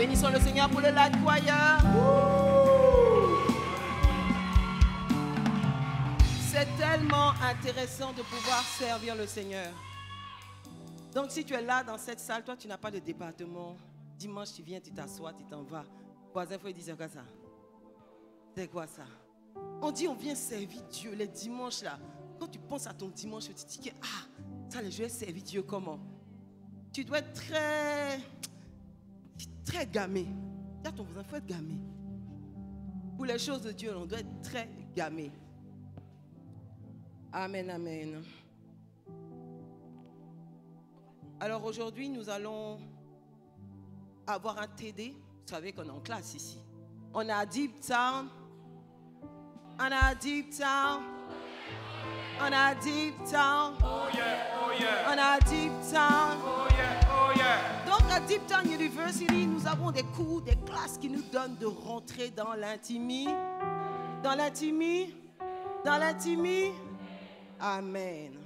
Bénissons le Seigneur pour le light choir. C'est tellement intéressant de pouvoir servir le Seigneur. Donc si tu es là dans cette salle, toi tu n'as pas de département. Dimanche tu viens, tu t'assois, tu t'en vas. Voisin, il faut dire c'est quoi ça? C'est quoi ça? On dit on vient servir Dieu les dimanches là. Quand tu penses à ton dimanche, tu te dis que ça je vais servir Dieu comment? Tu dois être très gamé. Dis à ton voisin, il faut être gamé. Pour les choses de Dieu, on doit être très gamé. Amen, amen. Alors aujourd'hui, nous allons avoir un TD. Vous savez qu'on est en classe ici. On a Deep Town. On a Deep Town. On a Deep Town. Oh yeah, oh yeah. On a Deep Town. Oh yeah, oh yeah. Donc à Deep Town University, nous avons des cours, des classes qui nous donnent de rentrer dans l'intimie. Dans l'intimie. Dans l'intimie. Amen.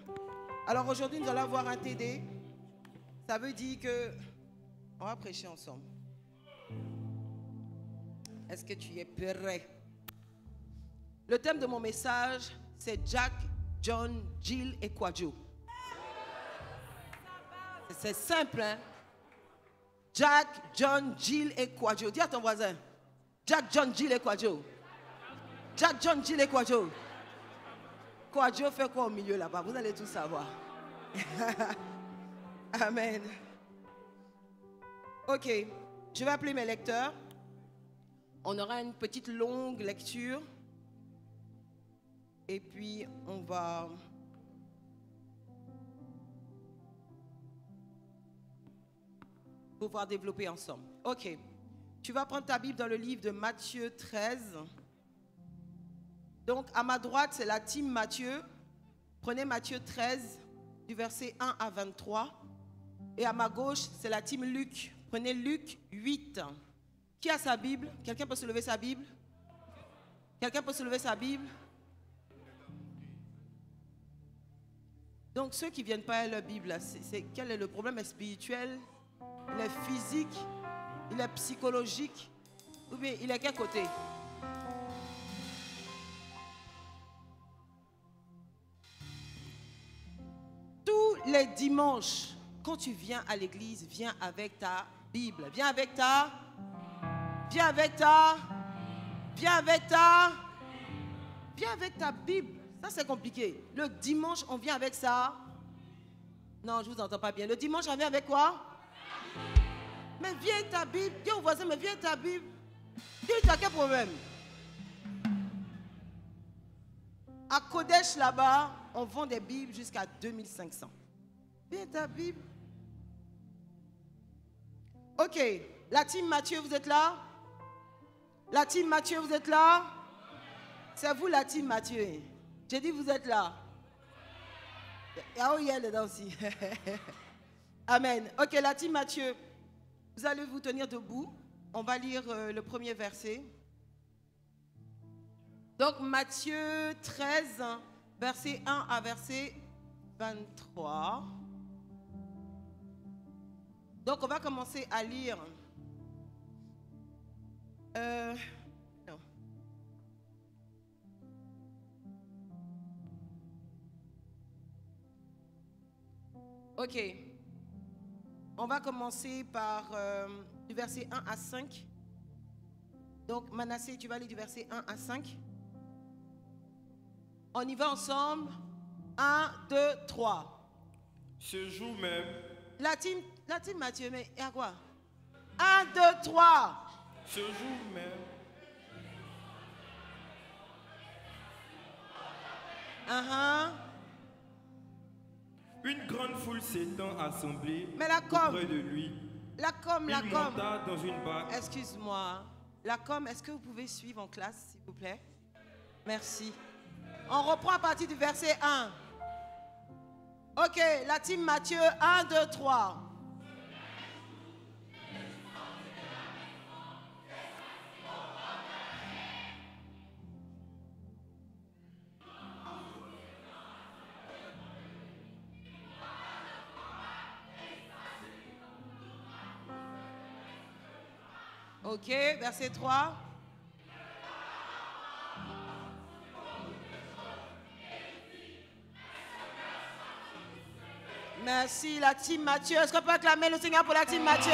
Alors aujourd'hui, nous allons avoir un TD. Ça veut dire que on va prêcher ensemble. Est-ce que tu es prêt? Le thème de mon message, c'est Jack, John, Jill et Kwadwo. C'est simple, hein? Jack, John, Jill et Kwadwo. Dis à ton voisin. Jack, John, Jill et Kwadwo. Jack, John, Jill et Kwadwo. Kwadwo fait quoi au milieu là-bas? Vous allez tout savoir. Amen. Ok, je vais appeler mes lecteurs. On aura une petite longue lecture. Et puis, on va pouvoir développer ensemble. Ok, tu vas prendre ta Bible dans le livre de Matthieu 13. Donc, à ma droite, c'est la team Matthieu. Prenez Matthieu 13, du verset 1 à 23. Et à ma gauche, c'est la team Luc. Prenez Luc 8. Qui a sa Bible? Quelqu'un peut se lever sa Bible? Quelqu'un peut se lever sa Bible? Donc, ceux qui ne viennent pas à leur Bible, quel est le problème? Il est spirituel, il est physique, il est psychologique, ou bien il est quel côté? Tous les dimanches, quand tu viens à l'église, viens avec ta Bible. Viens avec ta Bible. Ça, c'est compliqué. Le dimanche, on vient avec ça. Non, je ne vous entends pas bien. Le dimanche, on vient avec quoi? Mais viens avec ta Bible. Dis au voisin, mais viens avec ta Bible. Dis, tu as quel problème? À Kodesh, là-bas, on vend des Bibles jusqu'à 2500. Viens avec ta Bible. Ok. La team Matthieu, vous êtes là? La team Matthieu, vous êtes là? C'est vous la team Matthieu. J'ai dit vous êtes là. Ah oui, elle est là aussi. Amen. Ok, la team Matthieu, vous allez vous tenir debout. On va lire le premier verset. Donc Matthieu 13, verset 1 à verset 23. Donc on va commencer à lire. Non. Ok. On va commencer par du verset 1 à 5. Donc Manassé, tu vas aller du verset 1 à 5. On y va ensemble. 1, 2, 3. Ce jour même. La team Matthieu, mais il y a quoi? 1, 2, 3. Ce jour même. Une grande foule s'étant assemblée auprès de lui. Il monta dans une barque. Excuse-moi. La com, est-ce que vous pouvez suivre en classe, s'il vous plaît? Merci. On reprend à partir du verset 1. Ok, la team Matthieu, 1, 2, 3. Ok, verset 3. Merci, la team Matthieu. Est-ce qu'on peut acclamer le Seigneur pour la team Matthieu?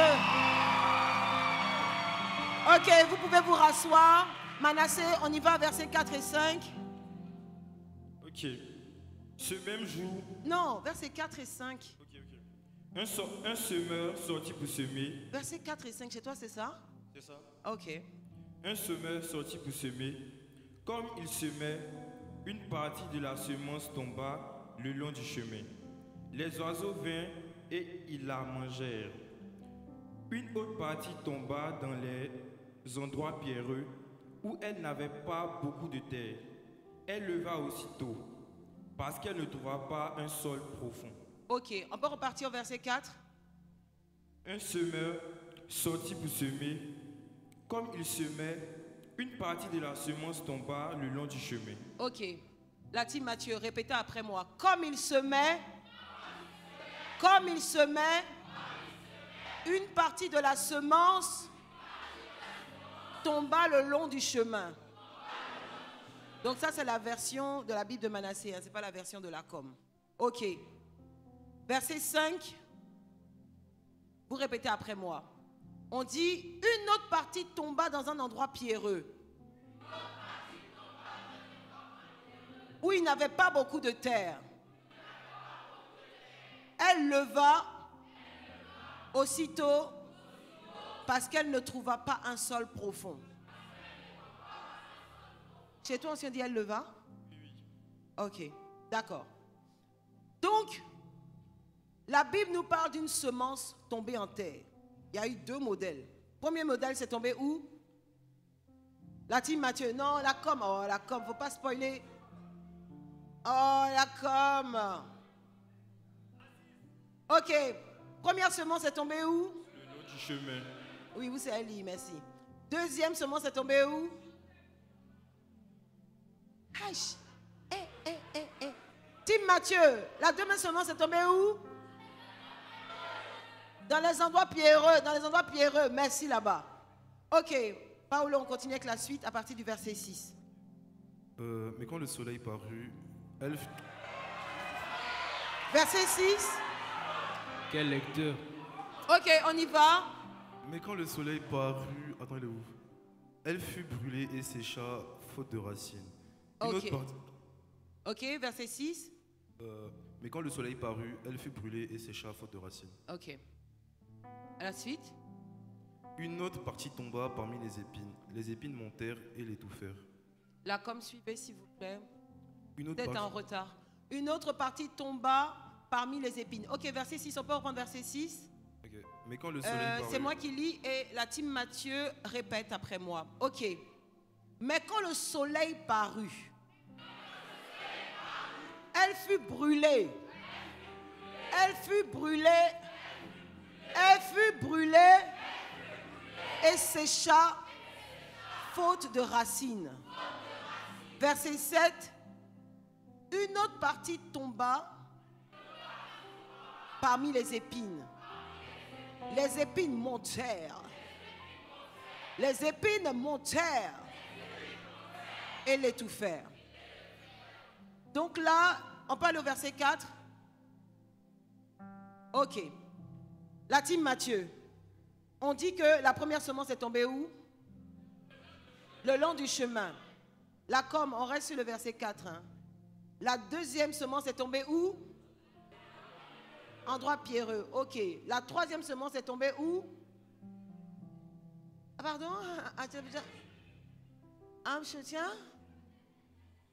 Ok, vous pouvez vous rasseoir. Manassé, on y va, versets 4 et 5. Ok. Ce même jour... Non, versets 4 et 5. Ok. Un semeur sortit pour semer. Versets 4 et 5, chez toi, c'est ça? C'est ça. Ok. Un semeur sortit pour semer. Comme il semait, une partie de la semence tomba le long du chemin. Les oiseaux vinrent et ils la mangèrent. Une autre partie tomba dans les endroits pierreux où elle n'avait pas beaucoup de terre. Elle leva aussitôt, parce qu'elle ne trouva pas un sol profond. Ok, on peut repartir au verset 4. Un semeur sortit pour semer. Comme il semait, une partie de la semence tomba le long du chemin. Ok. La team Matthieu, répétez après moi. Comme il semait, une partie de la semence tomba le long du chemin. Donc ça, c'est la version de la Bible de Manassé, hein, ce n'est pas la version de la com. Ok. Verset 5, vous répétez après moi. On dit, une autre partie tomba dans un endroit pierreux, où il n'avait pas beaucoup de terre. Elle leva aussitôt, parce qu'elle ne trouva pas un sol profond. Chez toi, on dit elle leva? Oui. Ok, d'accord. Donc, la Bible nous parle d'une semence tombée en terre. Il y a eu deux modèles. Premier modèle, c'est tombé où? La team Matthieu. Non, la com. Oh, la com, faut pas spoiler. Oh, la com. Ok. Première semence est tombée où? Le long du chemin. Oui, vous c'est Eli, merci. Deuxième semence est tombée où? Aïe. Team Matthieu, la deuxième semence est tombée où? Dans les endroits pierreux, merci là-bas. Ok, Paolo, on continue avec la suite à partir du verset 6. Mais quand le soleil parut, elle... Verset 6. Quel lecteur? Ok, on y va. Mais quand le soleil parut, attends, il est où? Elle fut brûlée et sécha, faute de racines. Ok. Ok, verset 6. Mais quand le soleil parut, elle fut brûlée et sécha, faute de racines. Ok. À la suite. Une autre partie tomba parmi les épines. Les épines montèrent et l'étouffèrent. La com, suivez s'il vous plaît. Une autre Peut-être partie... en retard. Une autre partie tomba parmi les épines. Ok, verset 6, on peut reprendre verset 6. Okay. Mais quand le soleil parut... C'est moi qui lis et la team Matthieu répète après moi. Ok. Mais quand le soleil parut, elle fut brûlée. Elle fut brûlée. Elle fut brûlée et sécha, faute de racines. Verset 7. Une autre partie tomba parmi les épines. Les épines montèrent. Les épines montèrent et l'étouffèrent. Donc là, on parle au verset 4. Ok. La team Matthieu. On dit que la première semence est tombée où? Le long du chemin. La com, on reste sur le verset 4. Hein. La deuxième semence est tombée où? Endroit pierreux. Ok. La troisième semence est tombée où? Ah, pardon?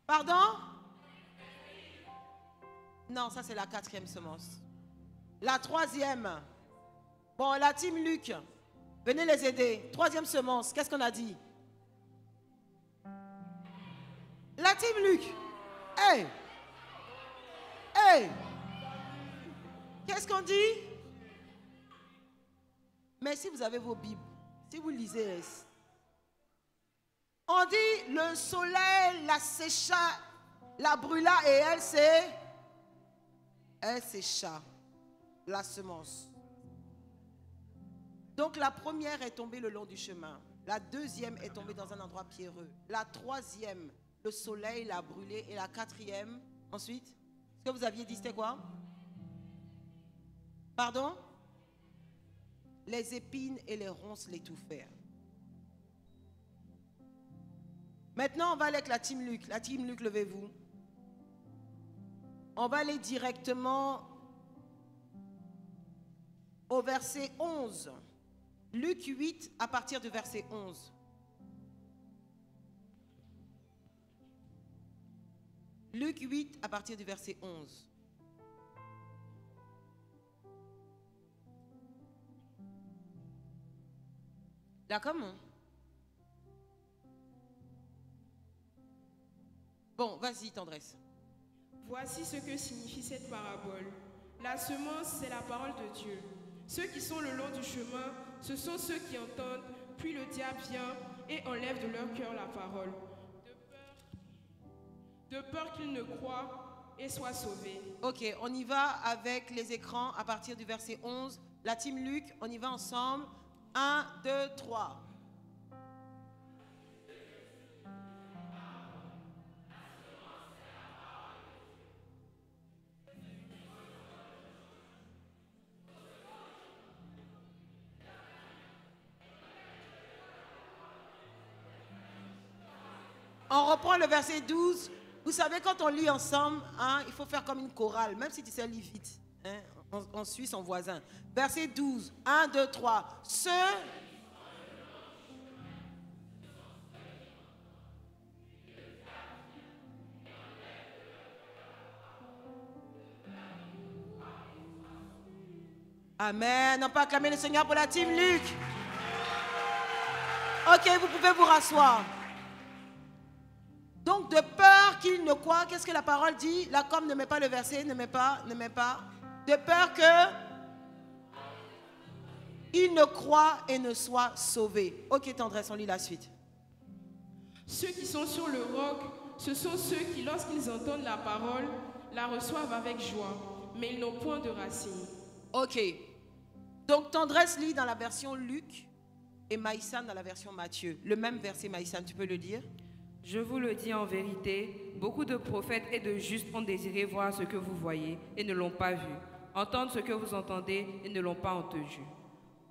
Pardon? Non, ça c'est la quatrième semence. La troisième. Bon, la team Luc, venez les aider. Troisième semence, qu'est-ce qu'on a dit? La team Luc. Hey! Hey! Qu'est-ce qu'on dit? Mais si vous avez vos Bibles, si vous lisez, on dit le soleil la sécha, la brûla et elle sécha la semence. Donc la première est tombée le long du chemin. La deuxième est tombée dans un endroit pierreux. La troisième, le soleil l'a brûlée. Et la quatrième, ensuite, ce que vous aviez dit, c'était quoi? Pardon? Les épines et les ronces l'étouffèrent. Maintenant, on va aller avec la team Luc. La team Luc, levez-vous. On va aller directement au verset 11. Luc 8, à partir du verset 11. Luc 8, à partir du verset 11. D'accord? Bon, vas-y, tendresse. Voici ce que signifie cette parabole. La semence, c'est la parole de Dieu. Ceux qui sont le long du chemin, ce sont ceux qui entendent, puis le diable vient et enlève de leur cœur la parole, de peur qu'ils ne croient et soient sauvés. Ok, on y va avec les écrans à partir du verset 11. La team Luc, on y va ensemble. 1, 2, 3. On reprend le verset 12. Vous savez, quand on lit ensemble, hein, il faut faire comme une chorale, même si tu sais lire vite. Hein, on suit son voisin. Verset 12. 1, 2, 3. Ceux... Amen. On peut acclamer le Seigneur pour la team Luc. Ok, vous pouvez vous rasseoir. Donc, de peur qu'il ne croit, qu'est-ce que la parole dit? La com ne met pas le verset, ne met pas. De peur que il ne croit et ne soit sauvé. Ok, tendresse, on lit la suite. Ceux qui sont sur le roc, ce sont ceux qui, lorsqu'ils entendent la parole, la reçoivent avec joie, mais ils n'ont point de racines. Ok. Donc, tendresse lit dans la version Luc et Maïsan dans la version Matthieu. Le même verset, Maïsan, tu peux le dire? Je vous le dis en vérité, beaucoup de prophètes et de justes ont désiré voir ce que vous voyez et ne l'ont pas vu, entendre ce que vous entendez et ne l'ont pas entendu.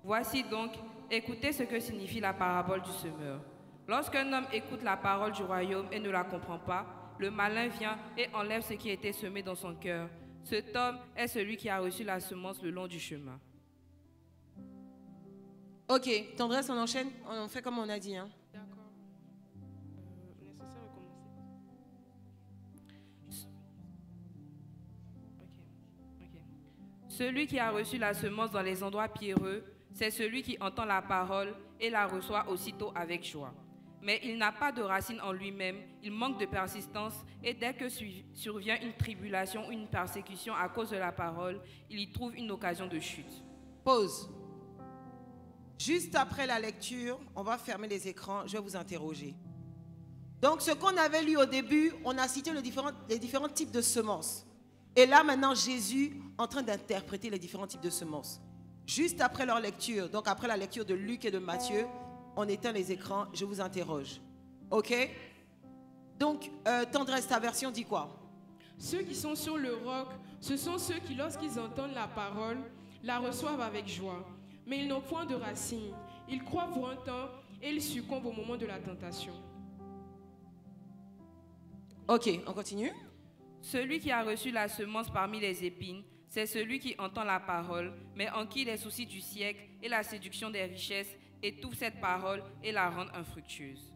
Voici donc, écoutez ce que signifie la parabole du semeur. Lorsqu'un homme écoute la parole du royaume et ne la comprend pas, le malin vient et enlève ce qui a été semé dans son cœur. Cet homme est celui qui a reçu la semence le long du chemin. Ok, tendresse, on enchaîne, on fait comme on a dit. Hein. D'accord. Nécessaire de commencer. Ok. Celui qui a reçu la semence dans les endroits pierreux, c'est celui qui entend la parole et la reçoit aussitôt avec joie. Mais il n'a pas de racine en lui-même, il manque de persistance et dès que survient une tribulation ou une persécution à cause de la parole, il y trouve une occasion de chute. Pause. Juste après la lecture, on va fermer les écrans, je vais vous interroger. Donc ce qu'on avait lu au début, on a cité les différents types de semences. Et là maintenant Jésus en train d'interpréter les différents types de semences. Juste après leur lecture, donc après la lecture de Luc et de Matthieu, on éteint les écrans, je vous interroge. Ok? Donc, tendresse, ta version dit quoi? Ceux qui sont sur le roc, ce sont ceux qui, lorsqu'ils entendent la parole, la reçoivent avec joie. Mais ils n'ont point de racines. Ils croient pour un temps et ils succombent au moment de la tentation. Ok, on continue. Celui qui a reçu la semence parmi les épines, c'est celui qui entend la parole, mais en qui les soucis du siècle et la séduction des richesses étouffent cette parole et la rendent infructueuse.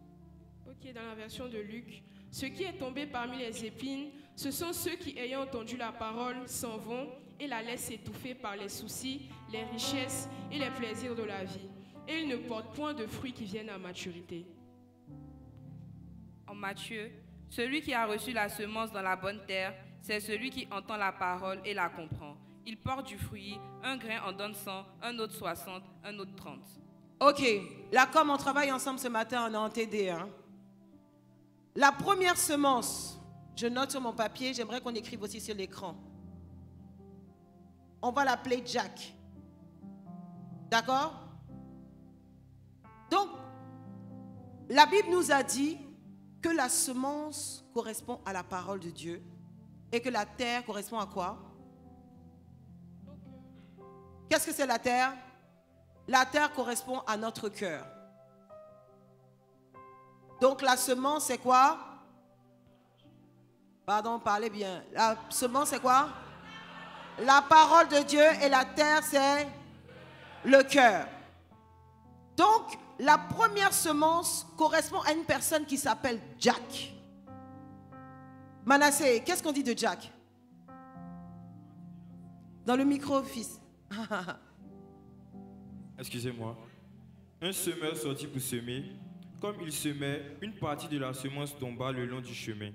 Ok, dans la version de Luc, ce qui est tombé parmi les épines, ce sont ceux qui, ayant entendu la parole, s'en vont et la laissent étouffer par les soucis, les richesses et les plaisirs de la vie. Et ils ne portent point de fruits qui viennent à maturité. En Matthieu, celui qui a reçu la semence dans la bonne terre, c'est celui qui entend la parole et la comprend. Il porte du fruit, un grain en donne 100, un autre 60, un autre 30. Ok, là comme on travaille ensemble ce matin, on est en TD. Hein? La première semence, je note sur mon papier, j'aimerais qu'on écrive aussi sur l'écran. On va l'appeler Jack. D'accord? Donc, la Bible nous a dit que la semence correspond à la parole de Dieu et que la terre correspond à quoi? Qu'est-ce que c'est la terre? La terre correspond à notre cœur. Donc la semence c'est quoi? Pardon, parlez bien. La semence c'est quoi? La parole de Dieu, et la terre c'est le cœur. Donc la première semence correspond à une personne qui s'appelle Jack. Manassé, qu'est-ce qu'on dit de Jack? Dans le micro, fils. Excusez-moi. Un semeur sortit pour semer. Comme il semait, une partie de la semence tomba le long du chemin.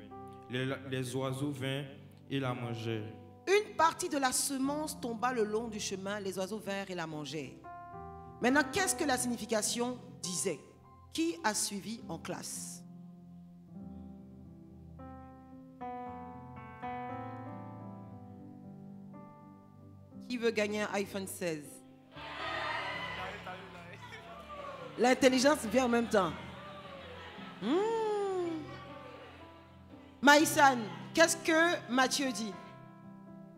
Les oiseaux vinrent et la mangèrent. Une partie de la semence tomba le long du chemin, les oiseaux vinrent et la mangèrent. Maintenant, qu'est-ce que la signification disait? Qui a suivi en classe? Qui veut gagner un iPhone 16? L'intelligence vient en même temps. Maïsan, qu'est-ce que Matthieu dit?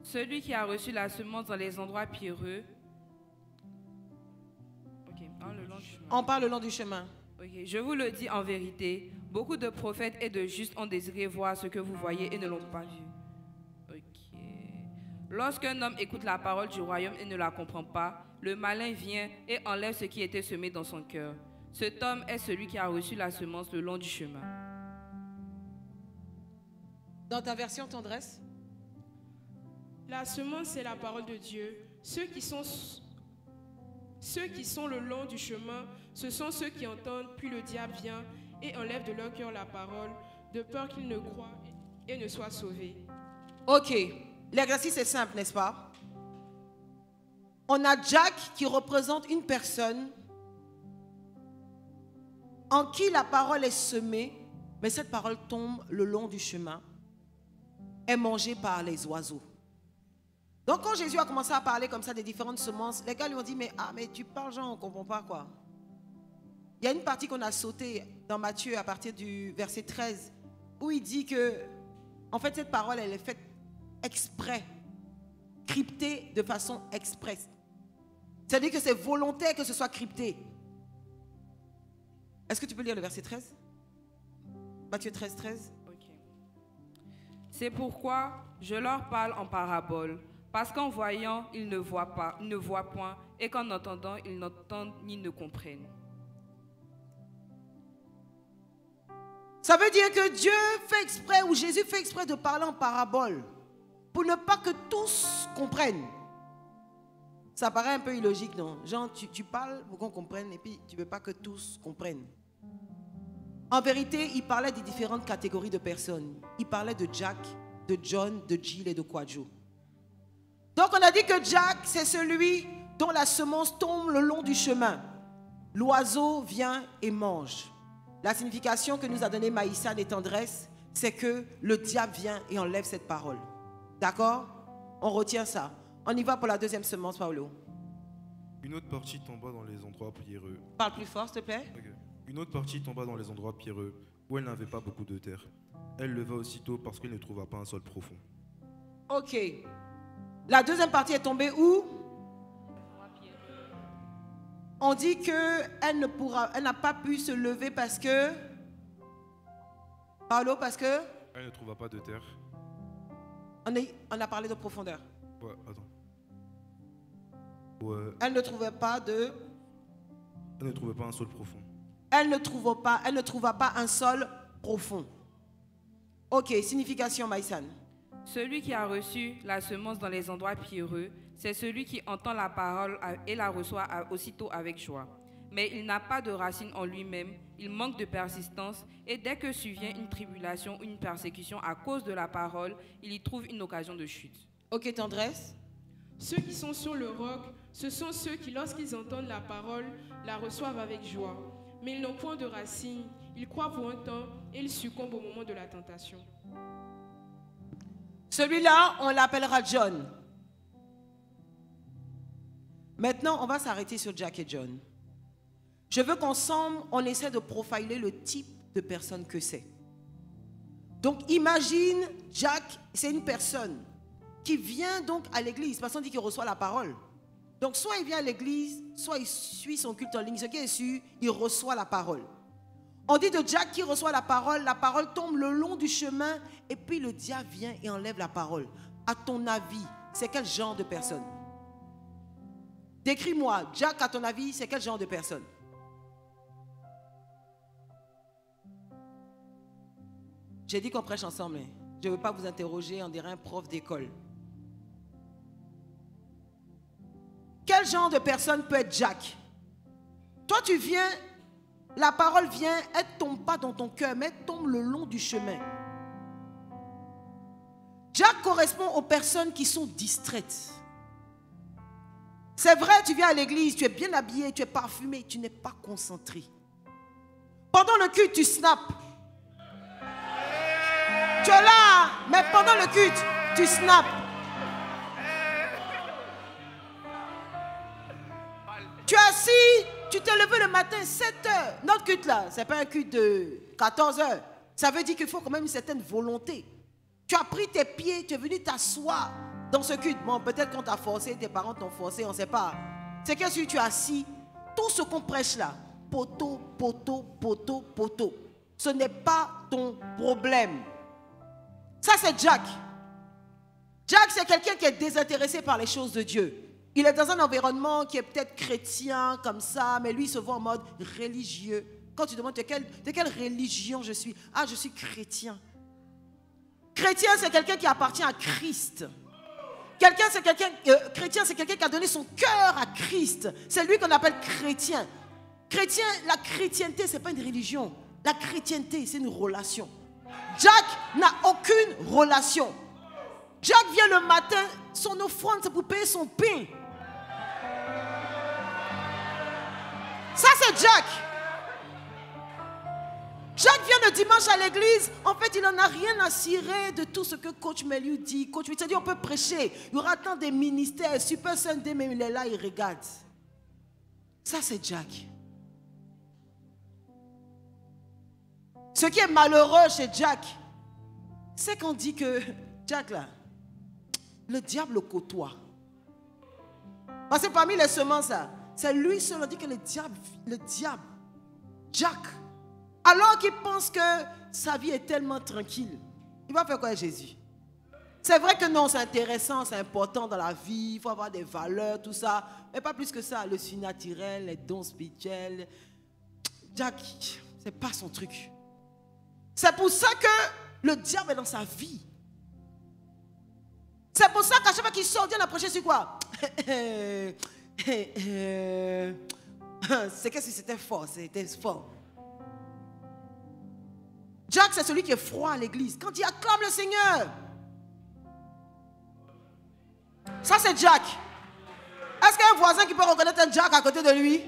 Celui qui a reçu la semence dans les endroits pierreux. Ok, le long du chemin. On parle le long du chemin. Ok, je vous le dis en vérité, beaucoup de prophètes et de justes ont désiré voir ce que vous voyez et ne l'ont pas vu. Ok. Lorsqu'un homme écoute la parole du royaume et ne la comprend pas, le malin vient et enlève ce qui était semé dans son cœur. Cet homme est celui qui a reçu la semence le long du chemin. Dans ta version tendresse? La semence, c'est la parole de Dieu. Ceux qui sont le long du chemin, ce sont ceux qui entendent, puis le diable vient et enlève de leur cœur la parole, de peur qu'ils ne croient et ne soient sauvés. Ok, l'exercice est simple, n'est-ce pas? On a Jack qui représente une personne en qui la parole est semée, mais cette parole tombe le long du chemin, est mangée par les oiseaux. Donc quand Jésus a commencé à parler comme ça des différentes semences, les gars lui ont dit, mais tu parles genre, on ne comprend pas quoi. Il y a une partie qu'on a sautée dans Matthieu à partir du verset 13, où il dit que, en fait, cette parole, elle est faite exprès, cryptée de façon expresse. C'est-à-dire que c'est volontaire que ce soit crypté. Est-ce que tu peux lire le verset 13? Matthieu 13, 13. Ok. C'est pourquoi je leur parle en parabole. Parce qu'en voyant, ils ne voient pas, ils ne voient point, et qu'en entendant, ils n'entendent ni ne comprennent. Ça veut dire que Dieu fait exprès, ou Jésus fait exprès de parler en parabole, pour ne pas que tous comprennent. Ça paraît un peu illogique, non? Genre, tu parles pour qu'on comprenne, et puis tu ne veux pas que tous comprennent. En vérité, il parlait des différentes catégories de personnes. Il parlait de Jack, de John, de Jill et de Kwadjo. Donc on a dit que Jack, c'est celui dont la semence tombe le long du chemin. L'oiseau vient et mange. La signification que nous a donnée Maïssa des tendresses, c'est que le diable vient et enlève cette parole. D'accord? On retient ça. On y va pour la deuxième semence, Paolo. Une autre partie tomba dans les endroits pierreux. Parle plus fort, s'il te plaît. Ok. Une autre partie tomba dans les endroits pierreux, où elle n'avait pas beaucoup de terre. Elle leva aussitôt parce qu'elle ne trouva pas un sol profond. Ok. La deuxième partie est tombée où? On dit qu'elle n'a pas pu se lever parce que... Paolo, parce que... Elle ne trouva pas de terre. On a parlé de profondeur. Ouais, attends. Ouais. Elle ne trouvait pas de... Elle ne trouvait pas un sol profond. Elle ne trouva pas un sol profond. Ok, signification, Maïsan. Celui qui a reçu la semence dans les endroits pierreux, c'est celui qui entend la parole et la reçoit aussitôt avec joie. Mais il n'a pas de racine en lui-même, il manque de persistance, et dès que survient une tribulation ou une persécution à cause de la parole, il y trouve une occasion de chute. Ok, tendresse. Ceux qui sont sur le roc, ce sont ceux qui, lorsqu'ils entendent la parole, la reçoivent avec joie. Mais ils n'ont point de racines, ils croient pour un temps et ils succombent au moment de la tentation. Celui-là, on l'appellera John. Maintenant, on va s'arrêter sur Jack et John. Je veux qu'ensemble, on essaie de profiler le type de personne que c'est. Donc, imagine, Jack, c'est une personne qui vient donc à l'église, parce qu'on dit qu'il reçoit la parole. Donc, soit il vient à l'église, soit il suit son culte en ligne. Ce qui est sûr, il reçoit la parole. On dit de Jack qui reçoit la parole tombe le long du chemin, et puis le diable vient et enlève la parole. À ton avis, c'est quel genre de personne? Décris-moi, Jack, à ton avis, c'est quel genre de personne? J'ai dit qu'on prêche ensemble. Je ne veux pas vous interroger, on dirait un prof d'école. Quel genre de personne peut être Jack? Toi, tu viens, la parole vient, elle ne tombe pas dans ton cœur, mais elle tombe le long du chemin. Jack correspond aux personnes qui sont distraites. C'est vrai, tu viens à l'église, tu es bien habillé, tu es parfumé, tu n'es pas concentré. Pendant le culte, tu snaps. Tu es là, mais pendant le culte, tu snaps. Tu es assis, tu t'es levé le matin, 7 heures. Notre culte là, ce n'est pas un culte de 14 heures. Ça veut dire qu'il faut quand même une certaine volonté. Tu as pris tes pieds, tu es venu t'asseoir dans ce culte. Bon, peut-être qu'on t'a forcé, tes parents t'ont forcé, on ne sait pas. C'est que si tu es assis, tout ce qu'on prêche là, poteau, poteau, poteau, poteau, ce n'est pas ton problème. Ça, c'est Jack. Jack, c'est quelqu'un qui est désintéressé par les choses de Dieu. Il est dans un environnement qui est peut-être chrétien, comme ça, mais lui, il se voit en mode religieux. Quand tu demandes de quelle religion je suis, ah, je suis chrétien. Chrétien, c'est quelqu'un qui appartient à Christ. Chrétien, c'est quelqu'un qui a donné son cœur à Christ. C'est lui qu'on appelle chrétien. Chrétien, la chrétienté, ce n'est pas une religion. La chrétienté, c'est une relation. Jack n'a aucune relation. Jack vient le matin, son offrande, c'est pour payer son pain. Ça, c'est Jack. Jack vient le dimanche à l'église. En fait, il n'en a rien à cirer de tout ce que coach Meliu dit. Coach Meliu dit, on peut prêcher. Il y aura tant de ministères. Super Sunday, même il est là, il regarde. Ça, c'est Jack. Ce qui est malheureux chez Jack, c'est qu'on dit que Jack, là, le diable le côtoie. Parce que parmi les semences, c'est lui seul, on dit que le diable, Jack, alors qu'il pense que sa vie est tellement tranquille, il va faire quoi Jésus? C'est vrai que non, c'est intéressant, c'est important dans la vie, il faut avoir des valeurs, tout ça, mais pas plus que ça, le surnaturel, les dons spirituels. Jack, c'est pas son truc. C'est pour ça que le diable est dans sa vie. C'est pour ça qu'à chaque fois qu'il sort, Dieu l'a prêché sur quoi? C'est que si c'était fort, c'était fort. Jack, c'est celui qui est froid à l'église. Quand il acclame le Seigneur, ça c'est Jack. Est-ce qu'il y a un voisin qui peut reconnaître un Jack à côté de lui?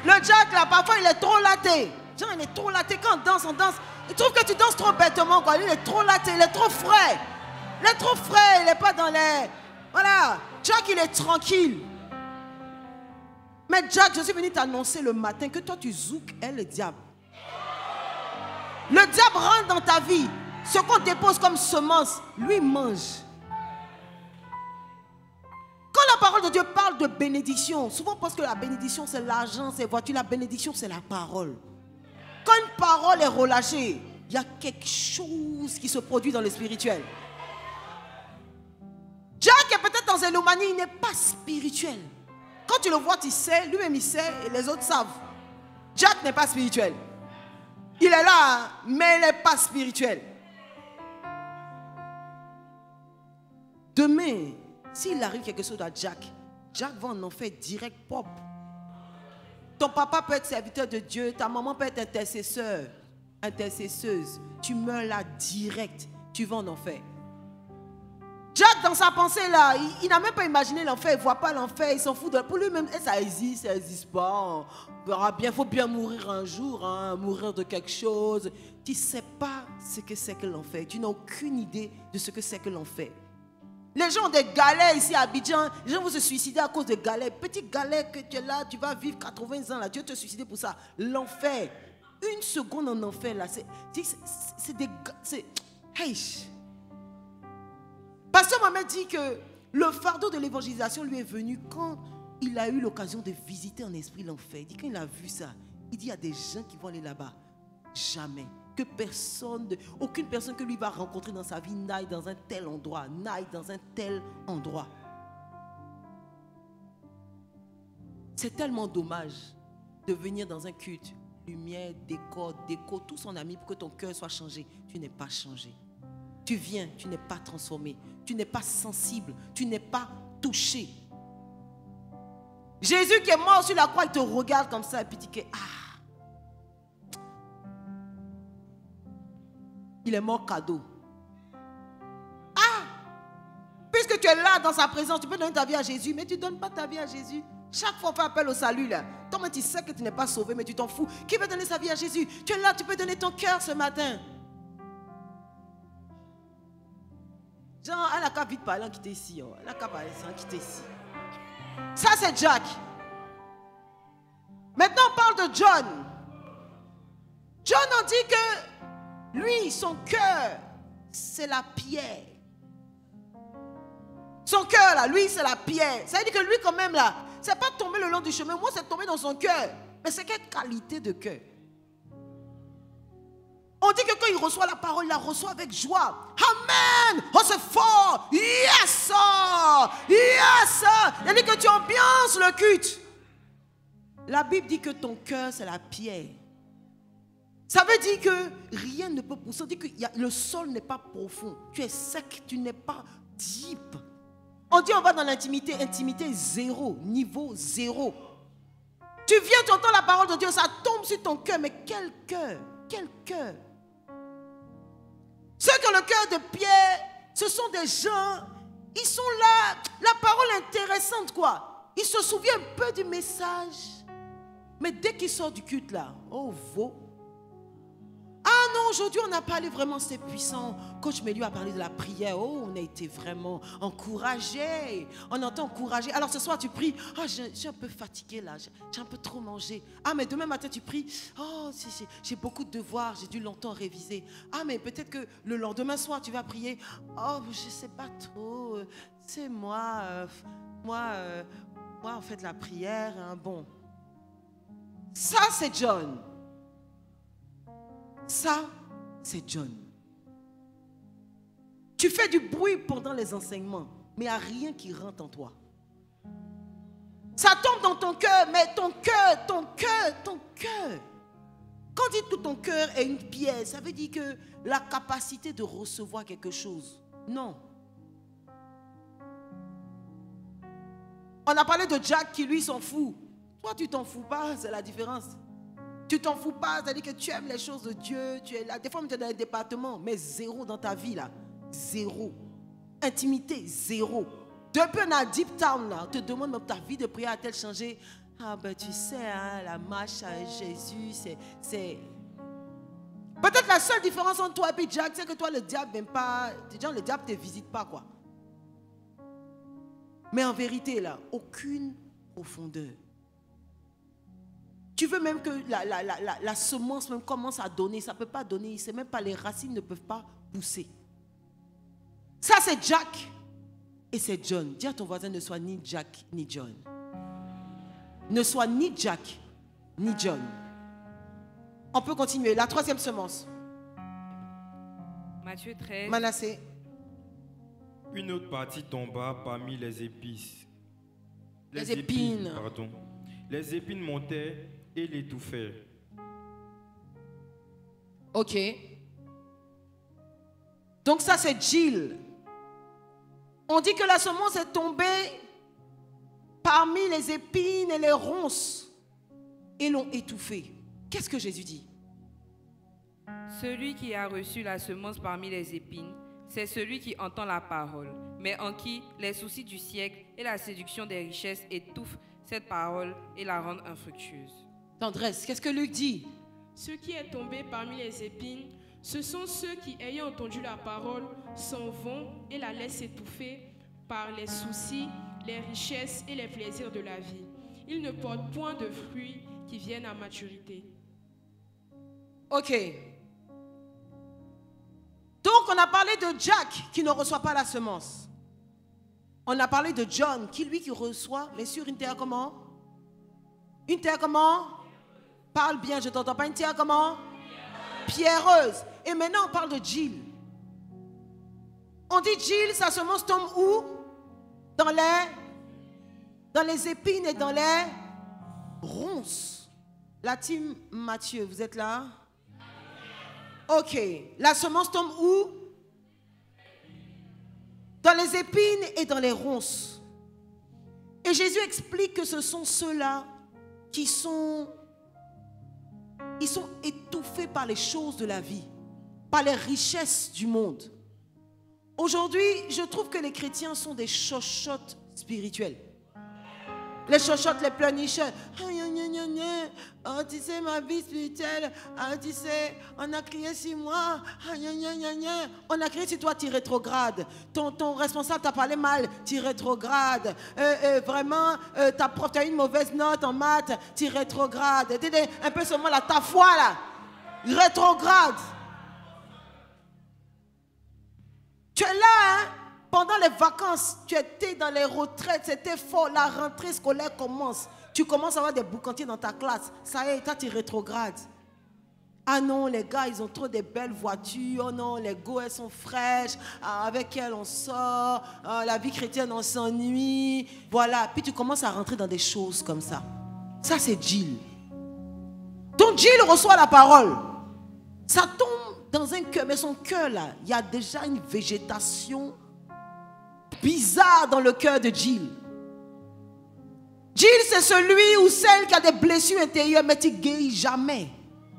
Le Jack là, parfois il est trop laté. Genre, il est trop laté. Quand on danse, il trouve que tu danses trop bêtement, quoi. Lui, il est trop laté, il est trop frais. Il est trop frais, il n'est pas dans les... Voilà. Jack, il est tranquille. Mais Jack, je suis venu t'annoncer le matin que toi, tu zouk est le diable. Le diable rentre dans ta vie. Ce qu'on dépose comme semence, lui mange. Quand la parole de Dieu parle de bénédiction, souvent on pense que la bénédiction, c'est l'argent, c'est la voiture. La bénédiction, c'est la parole. Quand une parole est relâchée, il y a quelque chose qui se produit dans le spirituel. Jack est peut-être dans l'humanie, il n'est pas spirituel. Quand tu le vois, tu sais, lui-même il sait et les autres savent. Jack n'est pas spirituel. Il est là, mais il n'est pas spirituel. Demain, s'il arrive quelque chose à Jack, Jack va en enfer direct propre. Ton papa peut être serviteur de Dieu, ta maman peut être intercesseuse. Tu meurs là direct, tu vas en enfer. Jack, dans sa pensée là, il n'a même pas imaginé l'enfer, il ne voit pas l'enfer, il s'en fout. Pour lui-même, ça n'existe pas. On verra bien, il faut bien mourir un jour, hein, mourir de quelque chose. Tu ne sais pas ce que c'est que l'enfer. Tu n'as aucune idée de ce que c'est que l'enfer. Les gens ont des galets ici à Abidjan. Les gens vont se suicider à cause de galets. Petit galet que tu es là, tu vas vivre 80 ans là. Tu vas te suicider pour ça. L'enfer. Une seconde en enfer là. C'est des... Hey. Pasteur Mohamed dit que le fardeau de l'évangélisation lui est venu quand il a eu l'occasion de visiter en esprit l'enfer. Il dit quand il a vu ça, il dit il y a des gens qui vont aller là-bas. Jamais. Que aucune personne que lui va rencontrer dans sa vie n'aille dans un tel endroit, C'est tellement dommage de venir dans un culte, lumière, décor, tous sont amis pour que ton cœur soit changé. Tu n'es pas changé. Tu viens, tu n'es pas transformé. Tu n'es pas sensible. Tu n'es pas touché. Jésus qui est mort sur la croix, il te regarde comme ça et puis il dit il est mort cadeau. Puisque tu es là dans sa présence, tu peux donner ta vie à Jésus, mais tu ne donnes pas ta vie à Jésus. Chaque fois, on fait appel au salut là. Toi, tu sais que tu n'es pas sauvé, mais tu t'en fous. Qui veut donner sa vie à Jésus? Tu es là, tu peux donner ton cœur ce matin. Genre, elle n'a qu'à vite parler en quitter ici. Elle n'a qu'à parler en quitter ici. Ça, c'est Jack. Maintenant, on parle de John. John, on dit que lui, son cœur, c'est la pierre. Son cœur, là, lui, c'est la pierre. Ça veut dire que lui, quand même, là, c'est pas tombé le long du chemin. Moi, c'est tombé dans son cœur. Mais c'est quelle qualité de cœur? On dit que quand il reçoit la parole, il la reçoit avec joie. Amen! Oh, c'est fort! Yes! Sir! Yes! Sir! Il dit que tu ambiances le culte. La Bible dit que ton cœur, c'est la pierre. Ça veut dire que rien ne peut pousser. Ça veut dire que le sol n'est pas profond. Tu es sec, tu n'es pas deep. On dit on va dans l'intimité. Intimité zéro, niveau zéro. Tu viens, tu entends la parole de Dieu, ça tombe sur ton cœur. Mais quel cœur? Quel cœur? Ceux qui ont le cœur de pierre, ce sont des gens, ils sont là, la parole est intéressante quoi. Ils se souviennent un peu du message. Mais dès qu'ils sortent du culte là, oh veau. Ah non, aujourd'hui on a parlé vraiment, c'est puissant. Coach Méliou a parlé de la prière. Oh, on a été vraiment encouragés. On entend encourager. Alors ce soir tu pries. Oh, je suis un peu fatigué là. J'ai un peu trop mangé. Ah, mais demain matin tu pries. Oh, j'ai beaucoup de devoirs. J'ai dû longtemps réviser. Ah, mais peut-être que le lendemain soir tu vas prier. Oh, je ne sais pas trop. C'est moi en fait la prière. Hein, bon. Ça c'est John. Ça, c'est John. Tu fais du bruit pendant les enseignements, mais il n'y a rien qui rentre en toi. Ça tombe dans ton cœur, mais ton cœur. Quand on dit que ton cœur est une pierre, ça veut dire que la capacité de recevoir quelque chose. Non. On a parlé de Jack qui lui s'en fout. Toi, tu t'en fous pas, c'est la différence. Tu t'en fous pas, c'est-à-dire que tu aimes les choses de Dieu, tu es là. Des fois, tu es dans un département, mais zéro dans ta vie, là. Zéro. Intimité, zéro. Depuis on a Deep Town, là, on te demande même ta vie de prière a-t-elle changé? Ah ben tu sais, hein, la marche avec Jésus, c'est... Peut-être la seule différence entre toi et puis Jack, c'est que toi, le diable n'aime pas... Déjà, le diable ne te visite pas, quoi. Mais en vérité, là, aucune profondeur. Tu veux même que la semence même commence à donner. Ça ne peut pas donner. C'est même pas, les racines ne peuvent pas pousser. Ça, c'est Jack et c'est John. Dis à ton voisin, ne sois ni Jack ni John. Ne sois ni Jack ni John. On peut continuer. La troisième semence. Matthieu 13. Manassé. Une autre partie tomba parmi les épices. Les épines. Pardon. Les épines montaient et l'étouffèrent. Ok. Donc ça c'est Jill. On dit que la semence est tombée parmi les épines et les ronces et l'ont étouffée. Qu'est-ce que Jésus dit? Celui qui a reçu la semence parmi les épines, c'est celui qui entend la parole, mais en qui les soucis du siècle et la séduction des richesses étouffent cette parole et la rendent infructueuse. Tendresse, qu'est-ce que Luc dit? Ce qui est tombé parmi les épines, ce sont ceux qui, ayant entendu la parole, s'en vont et la laissent étouffer par les soucis, les richesses et les plaisirs de la vie. Ils ne portent point de fruits qui viennent à maturité. Ok. Donc, on a parlé de Jack qui ne reçoit pas la semence. On a parlé de John qui, lui, qui reçoit, mais sur une terre comment? Une terre comment? Parle bien, je t'entends pas. Une terre comment? Pierreuse. Et maintenant, on parle de Jill. On dit Jill, sa semence tombe où? Dans les épines et dans les ronces. La team Mathieu, vous êtes là? Ok. La semence tombe où? Dans les épines et dans les ronces. Et Jésus explique que ce sont ceux-là qui sont étouffés par les choses de la vie, par les richesses du monde. Aujourd'hui, je trouve que les chrétiens sont des chochottes spirituelles. Les chochottes, les pleurnicheurs. Oh, tu sais, ma vie spirituelle, tu sais, on a crié sur moi. On a crié sur toi, tu rétrogrades. Ton responsable t'a parlé mal, tu rétrogrades. Vraiment, ta prof, tu as une mauvaise note en maths, tu rétrogrades. Un peu seulement là, ta foi là, rétrograde. Tu es là, hein? Pendant les vacances, tu étais dans les retraites, c'était fort, la rentrée scolaire commence. Tu commences à avoir des boucantiers dans ta classe. Ça y est, toi tu rétrogrades. Ah non, les gars, ils ont trop de belles voitures. Oh non, les go, elles sont fraîches. Avec elles, on sort. La vie chrétienne, on s'ennuie. Voilà. Puis tu commences à rentrer dans des choses comme ça. Ça, c'est Jill. Donc Jill reçoit la parole. Ça tombe dans un cœur. Mais son cœur, là, il y a déjà une végétation bizarre dans le cœur de Jill. Jill, c'est celui ou celle qui a des blessures intérieures, mais tu ne guéris jamais.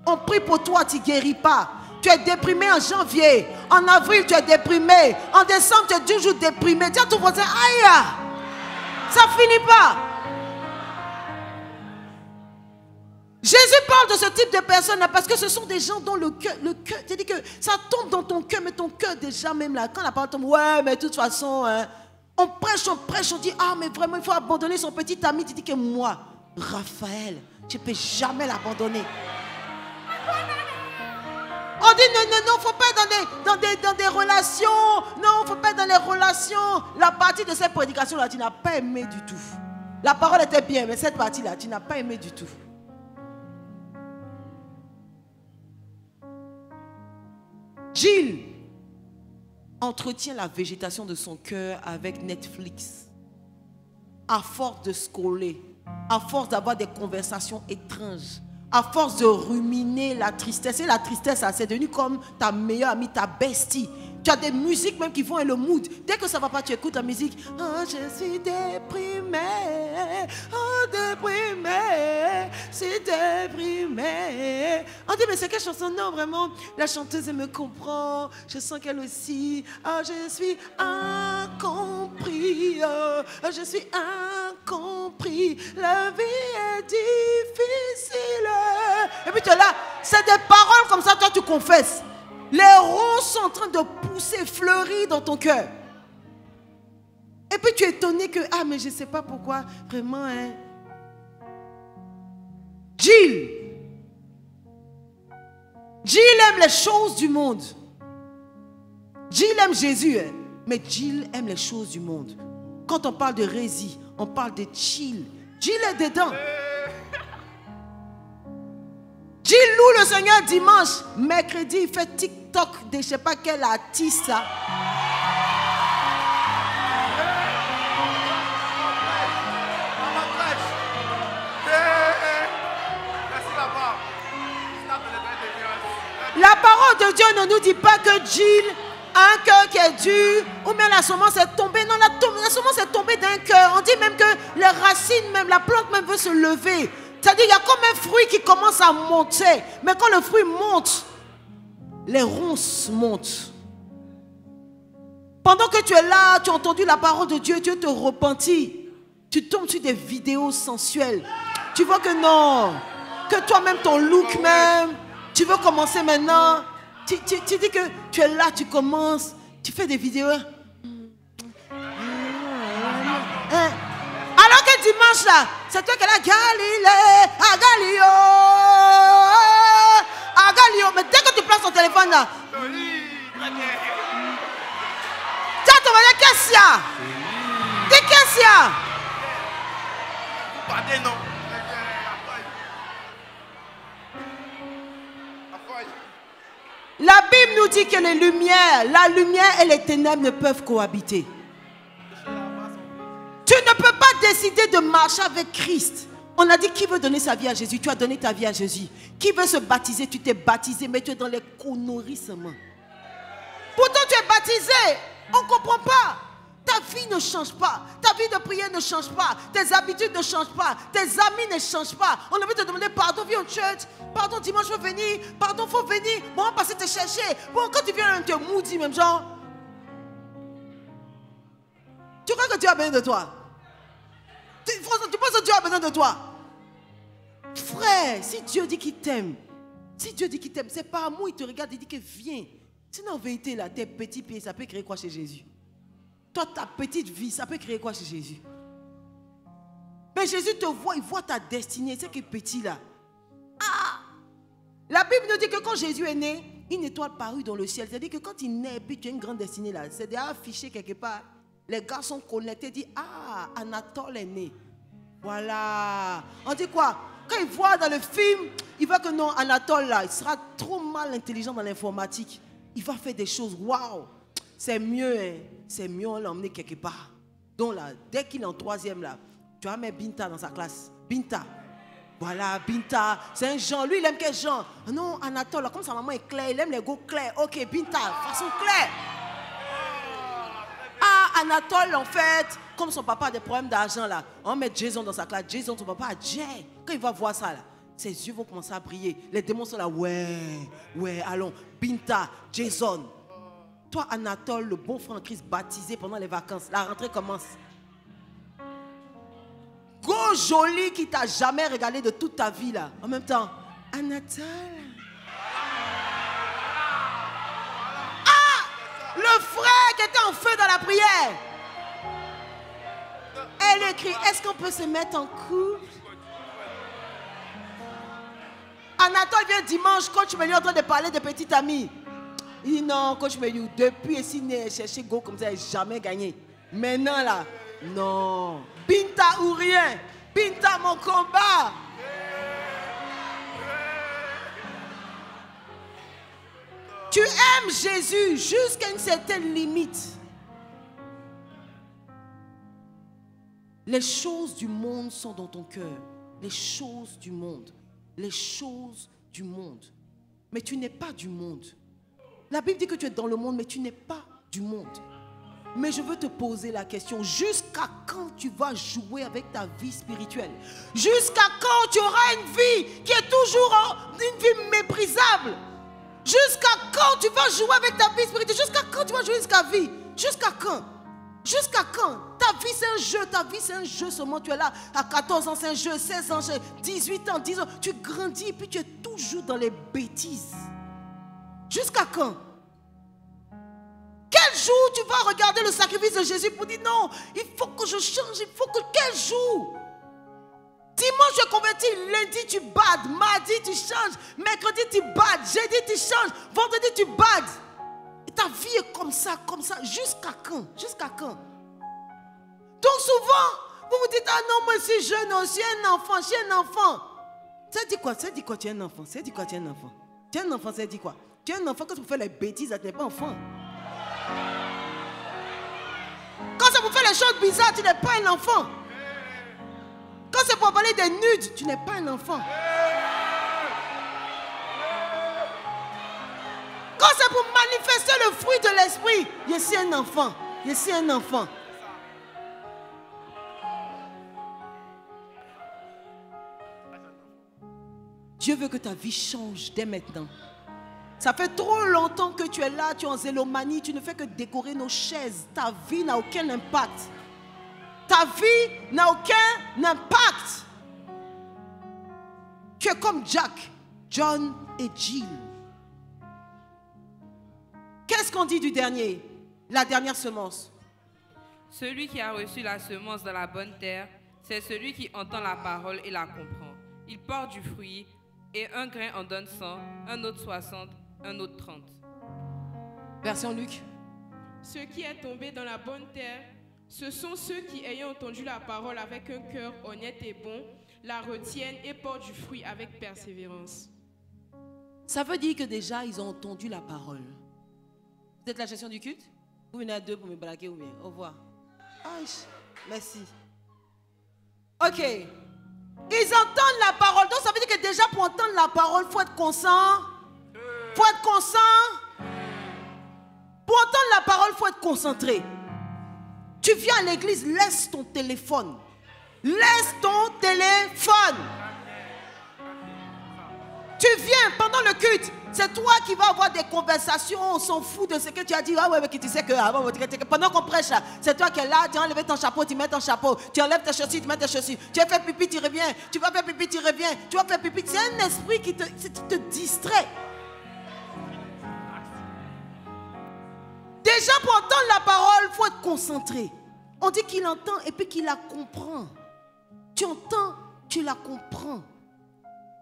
On prie pour toi, tu ne guéris pas. Tu es déprimé en janvier. En avril, tu es déprimé. En décembre, tu es toujours déprimé. Tu as tout pensé, aïe, ça ne finit pas. Jésus parle de ce type de personnes parce que ce sont des gens dont le cœur, c'est-à-dire que ça tombe dans ton cœur, mais ton cœur déjà même là, quand la parole tombe, ouais, mais de toute façon, hein, on prêche, on dit, ah, mais vraiment, il faut abandonner son petit ami. Tu dis que moi, Raphaël, je ne peux jamais l'abandonner. On dit, non, il ne faut pas être dans des relations. Non, il ne faut pas être dans les relations. La partie de cette prédication-là, tu n'as pas aimé du tout. La parole était bien, mais cette partie-là, tu n'as pas aimé du tout. Jill entretient la végétation de son cœur avec Netflix. À force de scroller, à force d'avoir des conversations étranges, à force de ruminer la tristesse. Et la tristesse, c'est devenu comme ta meilleure amie, ta bestie. Tu as des musiques même qui vont et le mood. Dès que ça ne va pas, tu écoutes la musique. Oh, je suis déprimée. Oh, déprimée. Je suis déprimée. On dit, mais c'est quelle chanson? Non, vraiment, la chanteuse, elle me comprend. Je sens qu'elle aussi. Oh, je suis incompris. Oh, je suis incompris. La vie est difficile. Et puis tu es là. C'est des paroles comme ça, toi, tu confesses. Les ronces sont en train de pousser, fleurir dans ton cœur. Et puis tu es étonné que, ah mais je ne sais pas pourquoi, vraiment, hein. Jill aime les choses du monde. Jill aime Jésus, hein. Mais Jill aime les choses du monde. Quand on parle de Rési, on parle de Jill. Jill est dedans. Jill loue le Seigneur dimanche. Mercredi, il fait TikTok de je ne sais pas quel artiste. Ça. La parole de Dieu ne nous dit pas que Jill a un cœur qui est dur ou bien la semence est tombée. Non, la semence est tombée d'un cœur. On dit même que les racines, même la plante même veut se lever. C'est-à-dire qu'il y a comme un fruit qui commence à monter. Mais quand le fruit monte, les ronces montent. Pendant que tu es là, tu as entendu la parole de Dieu, Dieu te repentit. Tu tombes sur des vidéos sensuelles. Tu vois que non, que toi-même, ton look même, tu veux commencer maintenant. Tu dis que tu es là, tu commences, tu fais des vidéos. dimanche là, c'est toi qui es là, Galilée, à Galileo, à Galileo. Mais dès que tu places ton téléphone là, tiens, tu vas dire qu'est-ce qu'il y a? Dis qu'est-ce qu'il y a? Pardon, non. La Bible nous dit que les lumières, la lumière et les ténèbres ne peuvent cohabiter. Tu ne peux pas décider de marcher avec Christ. On a dit qui veut donner sa vie à Jésus, tu as donné ta vie à Jésus. Qui veut se baptiser, tu t'es baptisé, mais tu es dans les conneries seulement. Pourtant tu es baptisé, on ne comprend pas. Ta vie ne change pas, ta vie de prière ne change pas, tes habitudes ne changent pas, tes amis ne changent pas. On a envie de te demander pardon, viens au church, pardon, dimanche, faut venir, pardon, faut venir. Bon, on va passer te chercher. Bon, quand tu viens, on te maudit même genre. Tu crois que Dieu a besoin de toi? Tu penses que Dieu a besoin de toi? Frère, si Dieu dit qu'il t'aime, c'est par amour, il te regarde et dit que viens. Sinon, en vérité, là, tes petits pieds, ça peut créer quoi chez Jésus? Toi, ta petite vie, ça peut créer quoi chez Jésus? Mais Jésus te voit, il voit ta destinée. C'est que petit là. Ah! La Bible nous dit que quand Jésus est né, une étoile parut dans le ciel. C'est-à-dire que quand il naît, puis tu as une grande destinée là, c'est déjà affiché quelque part. Les gars sont connectés, disent ah, Anatole est né. Voilà. On dit quoi? Quand il voit dans le film, il voit que non, Anatole là, il sera trop mal intelligent dans l'informatique. Il va faire des choses, waouh! C'est mieux, hein? C'est mieux, on l'a emmené quelque part. Donc là, dès qu'il est en troisième là, tu vas mettre Binta dans sa classe. Binta. Voilà, Binta. C'est un Jean. Lui, il aime quel Jean? Non, Anatole, là, comme sa maman est claire, il aime les go clairs. Ok, Binta, façon claire. Ah, Anatole, en fait, comme son papa a des problèmes d'argent là, on va mettre Jason dans sa classe. Jason, son papa a Jay. Quand il va voir ça là, ses yeux vont commencer à briller. Les démons sont là, ouais, allons. Binta, Jason. Toi, Anatole, le bon frère en Christ, baptisé pendant les vacances. La rentrée commence. Go joli qui t'a jamais regardé de toute ta vie là. En même temps, Anatole. Ah! Le frère qui était en feu dans la prière. Elle écrit, est-ce qu'on peut se mettre en couple? Anatole vient dimanche, coach me lui est en train de parler de petite amie. Il dit non, coach Meliou, depuis ici, il a cherché go comme ça, il n'a jamais gagné. Maintenant là, non. Binta ou rien. Binta mon combat. Tu aimes Jésus jusqu'à une certaine limite. Les choses du monde sont dans ton cœur. Les choses du monde. Les choses du monde. Mais tu n'es pas du monde. La Bible dit que tu es dans le monde, mais tu n'es pas du monde. Mais je veux te poser la question, jusqu'à quand tu vas jouer avec ta vie spirituelle? Jusqu'à quand tu auras une vie qui est toujours une vie méprisable? Jusqu'à quand tu vas jouer avec ta vie spirituelle? Jusqu'à quand tu vas jouer jusqu'à vie? Jusqu'à quand? Jusqu'à quand? Ta vie c'est un jeu, ta vie c'est un jeu seulement. Tu es là à 14 ans, c'est un jeu, 16 ans, 18 ans, 10 ans. Tu grandis et puis tu es toujours dans les bêtises. Jusqu'à quand? Quel jour tu vas regarder le sacrifice de Jésus pour dire non, il faut que je change, il faut que... Quel jour? Dimanche tu es converti, lundi tu bades, mardi tu changes, mercredi tu bades, jeudi tu changes, vendredi tu bades. Et ta vie est comme ça, jusqu'à quand? Jusqu'à quand? Donc souvent, vous vous dites, ah non, moi je suis jeune, je suis un enfant, Ça dit quoi? Ça dit quoi, tu es un enfant? Ça dit quoi, tu es un enfant? Tu es un enfant, ça dit quoi? Tu es un enfant quand tu fais les bêtises, tu n'es pas enfant. Quand ça vous fait les choses bizarres, tu n'es pas un enfant. Quand c'est pour parler des nudes, tu n'es pas un enfant. Quand c'est pour manifester le fruit de l'esprit, je suis un enfant. Je suis un enfant. Dieu veut que ta vie change dès maintenant. Ça fait trop longtemps que tu es là, tu es en zélomanie, tu ne fais que décorer nos chaises. Ta vie n'a aucun impact. Ta vie n'a aucun impact. Tu es comme Jack, John et Jill. Qu'est-ce qu'on dit du dernier? La dernière semence. Celui qui a reçu la semence dans la bonne terre, C'est celui qui entend la parole et la comprend. Il porte du fruit, et un grain en donne 100, un autre 60, un autre 30. Version Luc. Ce qui est tombé dans la bonne terre, ce sont ceux qui, ayant entendu la parole avec un cœur honnête et bon, la retiennent et portent du fruit avec persévérance. Ça veut dire que déjà, ils ont entendu la parole. Vous êtes la gestion du culte? Vous venez à deux pour me braquer ou bien? Au revoir. Merci. Ok. Ils entendent la parole. Donc ça veut dire que déjà pour entendre la parole, il faut être conscient. Faut être conscient. Pour entendre la parole, il faut être concentré. Tu viens à l'église, laisse ton téléphone. Laisse ton téléphone. Tu viens pendant le culte. C'est toi qui vas avoir des conversations. On s'en fout de ce que tu as dit. Ah ouais, mais tu sais que pendant qu'on prêche, c'est toi qui es là. Tu as enlevé ton chapeau, tu mets ton chapeau. Tu enlèves tes chaussures, tu mets tes chaussures. Tu as fait pipi, tu reviens. Tu vas faire pipi, tu reviens. Tu vas faire pipi. C'est un esprit qui te distrait. Déjà, pour entendre la parole, il faut être concentré. On dit qu'il entend et puis qu'il la comprend. Tu entends, tu la comprends.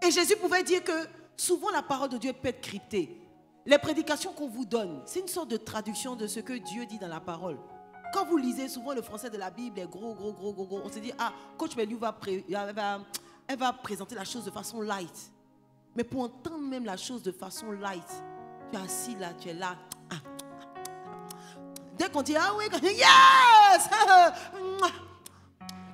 Et Jésus pouvait dire que souvent la parole de Dieu peut être cryptée. Les prédications qu'on vous donne, c'est une sorte de traduction de ce que Dieu dit dans la parole. Quand vous lisez souvent le français de la Bible, est gros, on se dit, ah, coach Melu elle va présenter la chose de façon light. Mais pour entendre même la chose de façon light, tu es assis là, tu es là. Dès qu'on dit, ah oui, yes!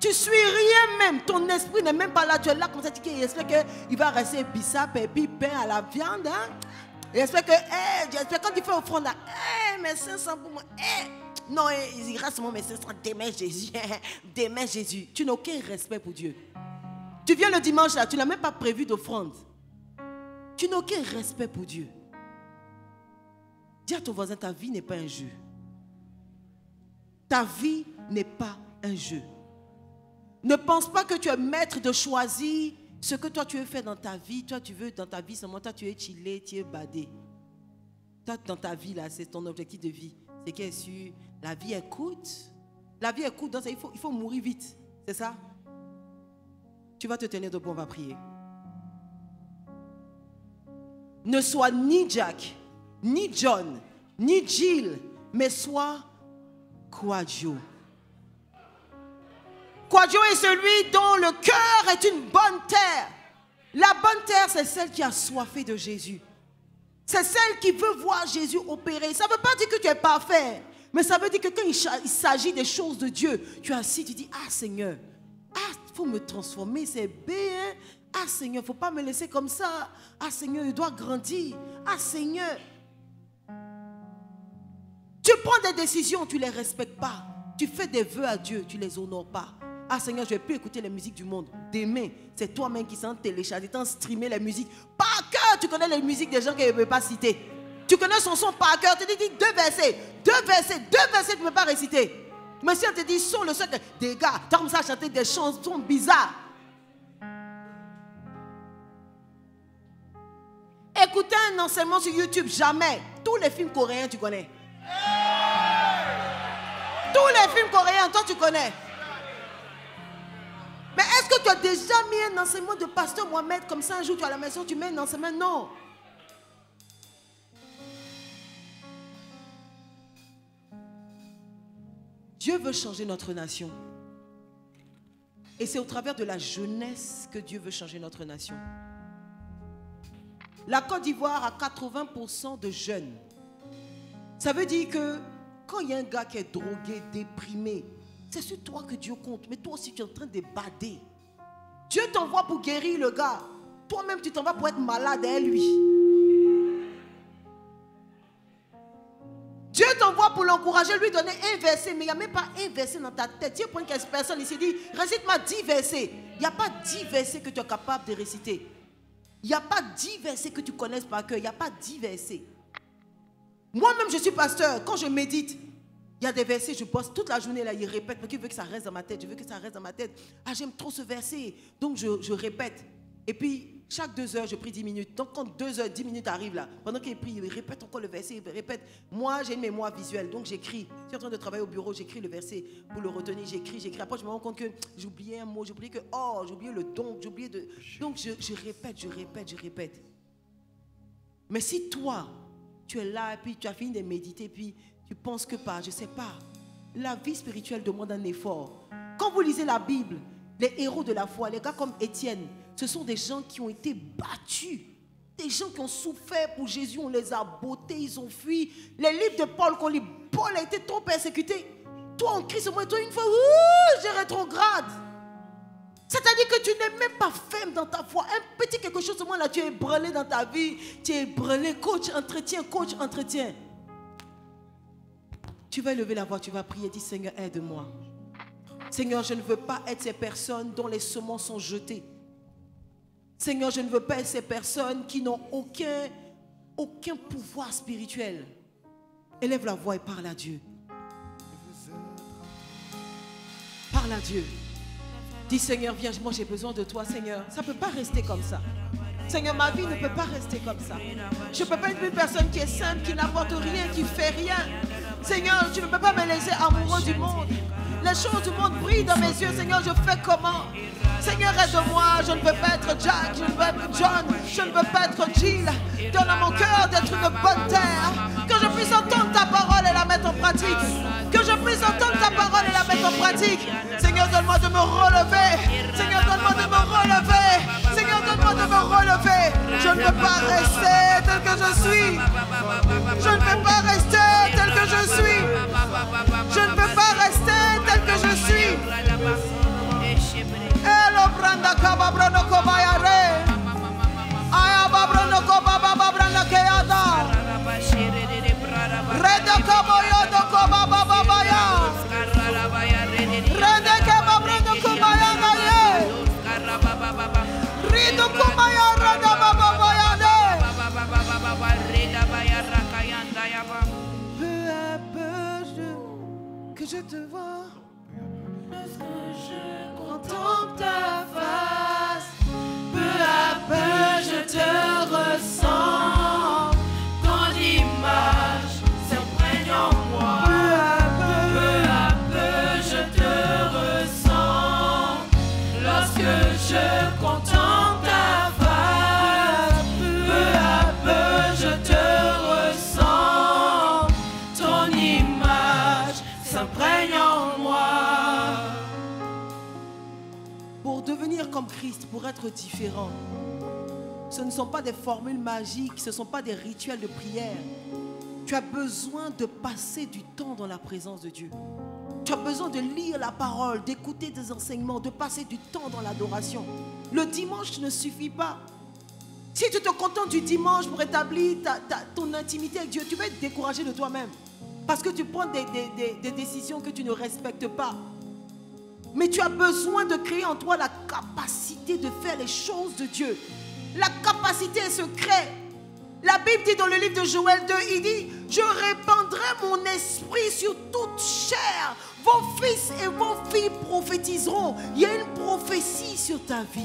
Tu suis rien même, ton esprit n'est même pas là, tu es là comme ça, il espère qu'il va rester bissap et puis pain à la viande. Hein? Il espère que, quand il fait offrande là, mes 500 pour moi, non, il reste mon mes 500, demain Jésus, demain Jésus. Tu n'as aucun respect pour Dieu. Tu viens le dimanche là, tu n'as même pas prévu d'offrande. Tu n'as aucun respect pour Dieu. Dis à ton voisin, ta vie n'est pas un jeu. Ta vie n'est pas un jeu. Ne pense pas que tu es maître de choisir ce que toi tu veux faire dans ta vie. Toi tu veux dans ta vie seulement, toi tu es chillé, tu es badé. Toi dans ta vie là, c'est ton objectif de vie. C'est qu'elle est sûr, la vie est courte. La vie est courte, donc il faut mourir vite. C'est ça? Tu vas te tenir debout, on va prier. Ne sois ni Jack, ni John, ni Jill, mais sois Kwadwo. Kwadwo est celui dont le cœur est une bonne terre. La bonne terre, c'est celle qui a soifé de Jésus. C'est celle qui veut voir Jésus opérer. Ça ne veut pas dire que tu es parfait, mais ça veut dire que quand il s'agit des choses de Dieu, tu es assis, tu dis, ah Seigneur, il faut me transformer, c'est bien. Ah Seigneur, il ne faut pas me laisser comme ça. Ah Seigneur, il doit grandir. Ah Seigneur. Tu prends des décisions, tu ne les respectes pas. Tu fais des vœux à Dieu, tu ne les honores pas. Ah Seigneur, je ne vais plus écouter les musiques du monde. Demain, c'est toi-même qui s'en télécharge, t'en streamer les musiques. Par cœur, tu connais les musiques des gens que je ne peux pas citer. Tu connais son son par cœur. Tu te dis deux versets, tu ne peux pas réciter. Mais si on te dit son le seul, des gars, tu as comme ça à chanter des chansons bizarres. Écouter un enseignement sur YouTube, jamais. Tous les films coréens, tu connais. Tous les films coréens, toi, tu connais. Mais est-ce que tu as déjà mis un enseignement de pasteur Mohamed comme ça un jour, tu es à la maison, tu mets un enseignement? Non. Dieu veut changer notre nation. Et c'est au travers de la jeunesse que Dieu veut changer notre nation. La Côte d'Ivoire a 80% de jeunes. Ça veut dire que quand il y a un gars qui est drogué, déprimé, c'est sur toi que Dieu compte. Mais toi aussi, tu es en train de bader. Dieu t'envoie pour guérir le gars. Toi-même, tu t'en vas pour être malade derrière lui. Dieu t'envoie pour l'encourager, lui donner un verset. Mais il n'y a même pas un verset dans ta tête. Dieu prend une personne ici et dit, récite-moi 10 versets. Il n'y a pas 10 versets que tu es capable de réciter. Il n'y a pas 10 versets que tu connaisses par cœur. Il n'y a pas 10 versets. Moi-même, je suis pasteur. Quand je médite, il y a des versets, je bosse toute la journée, là, il répète, parce qu'il veut que ça reste dans ma tête. Je veux que ça reste dans ma tête. Ah, j'aime trop ce verset. Donc, je répète. Et puis, chaque 2 heures, je prie 10 minutes. Donc, quand 2 heures, 10 minutes arrivent là, pendant qu'il prie, il répète encore le verset, il répète. Moi, j'ai une mémoire visuelle, donc j'écris. Je suis en train de travailler au bureau, j'écris le verset pour le retenir, j'écris. Après, je me rends compte que j'oubliais un mot, j'oubliais le don, j'oubliais de... Donc, je répète. Mais si toi, tu es là, et puis tu as fini de méditer, puis tu penses que je sais pas, la vie spirituelle demande un effort. Quand vous lisez la Bible, les héros de la foi, les gars comme Étienne, ce sont des gens qui ont été battus. Des gens qui ont souffert pour Jésus, on les a bottés, ils ont fui. Les livres de Paul qu'on lit, Paul a été trop persécuté. Toi en Christ, moi, toi une fois, j'ai rétrograde. C'est-à-dire que tu n'es même pas ferme dans ta foi. Un petit quelque chose, au moins là, tu es ébranlé dans ta vie. Tu es ébranlé, coach, entretien. Tu vas élever la voix, tu vas prier, dis Seigneur, aide-moi. Seigneur, je ne veux pas être ces personnes dont les semences sont jetées. Seigneur, je ne veux pas être ces personnes qui n'ont aucun pouvoir spirituel. Élève la voix et parle à Dieu. Parle à Dieu. Dis Seigneur, viens, moi j'ai besoin de toi, Seigneur. Ça ne peut pas rester comme ça. Seigneur, ma vie ne peut pas rester comme ça. Je ne peux pas être une personne qui est simple, qui n'apporte rien, qui ne fait rien. Seigneur, tu ne peux pas me laisser amoureux du monde. Les choses du monde brillent dans mes yeux. Seigneur, je fais comment? Seigneur, aide-moi. Je ne veux pas être Jack, je ne veux pas être John, je ne veux pas être Jill. Donne à mon cœur d'être une bonne terre. Que je puisse entendre ta parole et la mettre en pratique. Que je puisse entendre ta parole et la mettre en pratique. Seigneur, donne-moi de me relever. Seigneur, donne-moi de me relever. Seigneur, donne-moi de me relever. Je ne veux pas rester tel que je suis. Je ne veux pas rester tel que je suis. Je ne veux pas rester tel que je suis. Elo branda kaba brando kobayare. Aya babrono kobaba babranda keada. Reda koboyo do kobaba babaya. Reda kaba brando kobaya naye. Rido kobaya rada babaya de. Peu à peu que je te vois. Lorsque je contemple ta face, peu à peu je te ressens, ton image s'imprègne en moi. Peu à peu je te ressens, lorsque je contemple ta face, peu à peu je te ressens, ton image s'imprègne en moi. Pour devenir comme Christ, pour être différent, ce ne sont pas des formules magiques, ce ne sont pas des rituels de prière. Tu as besoin de passer du temps dans la présence de Dieu. Tu as besoin de lire la parole, d'écouter des enseignements, de passer du temps dans l'adoration. Le dimanche ne suffit pas. Si tu te contentes du dimanche pour établir ton intimité avec Dieu, tu vas être découragé de toi-même. Parce que tu prends des décisions que tu ne respectes pas. Mais tu as besoin de créer en toi la capacité de faire les choses de Dieu. La capacité est secrète. La Bible dit dans le livre de Joël 2, il dit, je répandrai mon esprit sur toute chair. Vos fils et vos filles prophétiseront. Il y a une prophétie sur ta vie.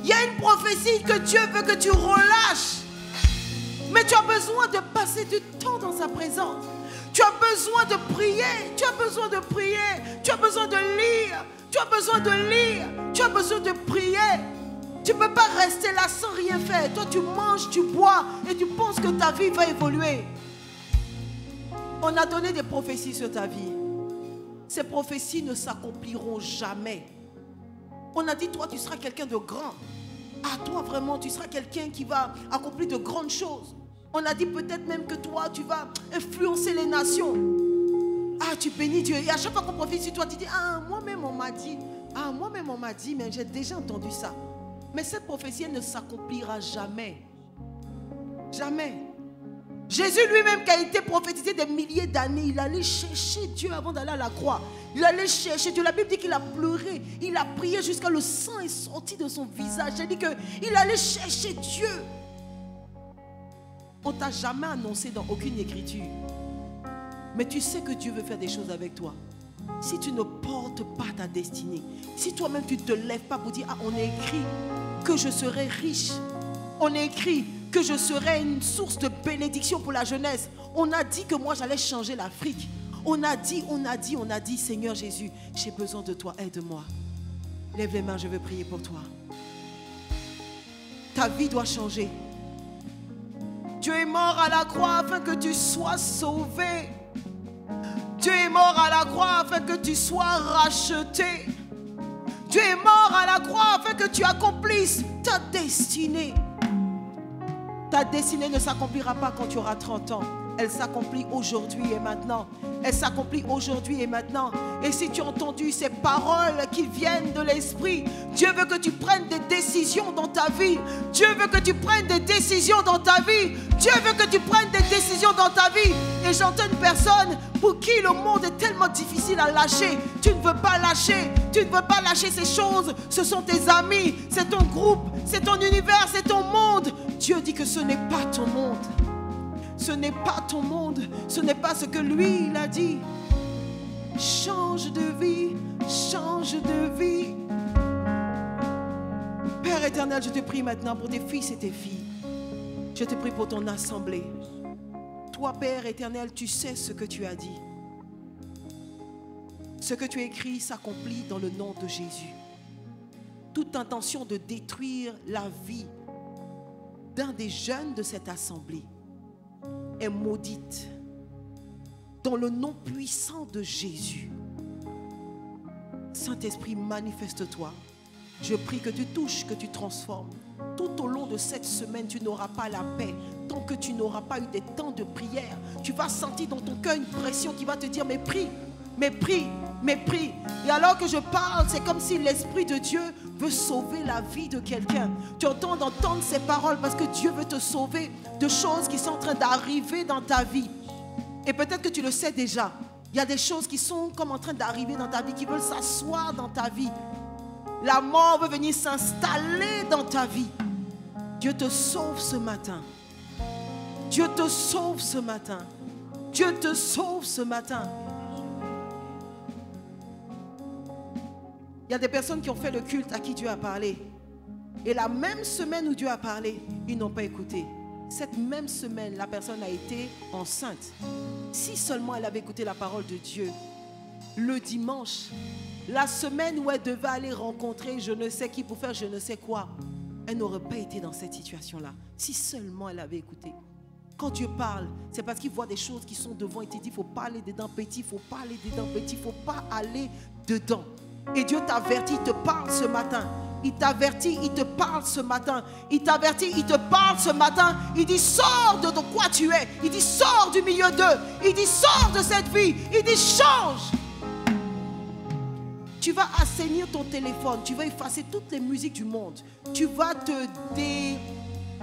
Il y a une prophétie que Dieu veut que tu relâches. Mais tu as besoin de passer du temps dans sa présence. Tu as besoin de prier, tu as besoin de prier, tu as besoin de lire, tu as besoin de lire, tu as besoin de prier. Tu ne peux pas rester là sans rien faire. Toi, tu manges, tu bois et tu penses que ta vie va évoluer. On a donné des prophéties sur ta vie. Ces prophéties ne s'accompliront jamais. On a dit, toi, tu seras quelqu'un de grand. Ah, toi, vraiment, tu seras quelqu'un qui va accomplir de grandes choses. On a dit peut-être même que toi, tu vas influencer les nations. Ah, tu bénis Dieu. Et à chaque fois qu'on prophétise sur toi, tu dis, ah, moi-même on m'a dit. Ah, moi-même on m'a dit, mais j'ai déjà entendu ça. Mais cette prophétie, elle ne s'accomplira jamais. Jamais. Jésus lui-même, qui a été prophétisé des milliers d'années, il allait chercher Dieu avant d'aller à la croix. Il allait chercher Dieu. La Bible dit qu'il a pleuré. Il a prié jusqu'à le sang est sorti de son visage. Il dit qu'il allait chercher Dieu. On ne t'a jamais annoncé dans aucune écriture. Mais tu sais que Dieu veut faire des choses avec toi. Si tu ne portes pas ta destinée, si toi-même tu ne te lèves pas pour dire, ah, on est écrit que je serai riche. On a écrit que je serai une source de bénédiction pour la jeunesse. On a dit que moi j'allais changer l'Afrique. On a dit, Seigneur Jésus, j'ai besoin de toi, aide-moi. Lève les mains, je veux prier pour toi. Ta vie doit changer. Dieu est mort à la croix afin que tu sois sauvé. Dieu est mort à la croix afin que tu sois racheté. Dieu est mort à la croix afin que tu accomplisses ta destinée. Ta destinée ne s'accomplira pas quand tu auras 30 ans. Elle s'accomplit aujourd'hui et maintenant. Elle s'accomplit aujourd'hui et maintenant. Et si tu as entendu ces paroles qui viennent de l'Esprit, Dieu veut que tu prennes des décisions dans ta vie. Dieu veut que tu prennes des décisions dans ta vie. Dieu veut que tu prennes des décisions dans ta vie. Et j'entends une personne pour qui le monde est tellement difficile à lâcher. Tu ne veux pas lâcher. Tu ne veux pas lâcher ces choses. Ce sont tes amis, c'est ton groupe, c'est ton univers, c'est ton monde. Dieu dit que ce n'est pas ton monde. Ce n'est pas ton monde. Ce n'est pas ce que lui, il a dit. Change de vie. Change de vie. Père éternel, je te prie maintenant pour tes fils et tes filles. Je te prie pour ton assemblée. Toi, Père éternel, tu sais ce que tu as dit. Ce que tu as écrit s'accomplit dans le nom de Jésus. Toute intention de détruire la vie d'un des jeunes de cette assemblée est maudite dans le nom puissant de Jésus. Saint-Esprit, manifeste-toi. Je prie que tu touches, que tu transformes. Tout au long de cette semaine, tu n'auras pas la paix tant que tu n'auras pas eu des temps de prière. Tu vas sentir dans ton cœur une pression qui va te dire mais prie, mais prie, mais prie. Et alors que je parle, c'est comme si l'Esprit de Dieu veut sauver la vie de quelqu'un. Tu entends d'entendre ces paroles parce que Dieu veut te sauver de choses qui sont en train d'arriver dans ta vie. Et peut-être que tu le sais déjà. Il y a des choses qui sont comme en train d'arriver dans ta vie, qui veulent s'asseoir dans ta vie. La mort veut venir s'installer dans ta vie. Dieu te sauve ce matin. Dieu te sauve ce matin. Dieu te sauve ce matin. Il y a des personnes qui ont fait le culte à qui Dieu a parlé. Et la même semaine où Dieu a parlé, ils n'ont pas écouté. Cette même semaine, la personne a été enceinte. Si seulement elle avait écouté la parole de Dieu, le dimanche, la semaine où elle devait aller rencontrer je ne sais qui pour faire je ne sais quoi, elle n'aurait pas été dans cette situation-là. Si seulement elle avait écouté. Quand Dieu parle, c'est parce qu'il voit des choses qui sont devant. Il te dit, il ne faut pas aller dedans petit, il ne faut pas aller dedans petit, il ne faut pas aller dedans. Et Dieu t'avertit, il te parle ce matin. Il t'avertit, il te parle ce matin. Il t'avertit, il te parle ce matin. Il dit, sors de quoi tu es. Il dit, sors du milieu d'eux. Il dit, sors de cette vie. Il dit, change. Tu vas assainir ton téléphone. Tu vas effacer toutes les musiques du monde. Tu vas te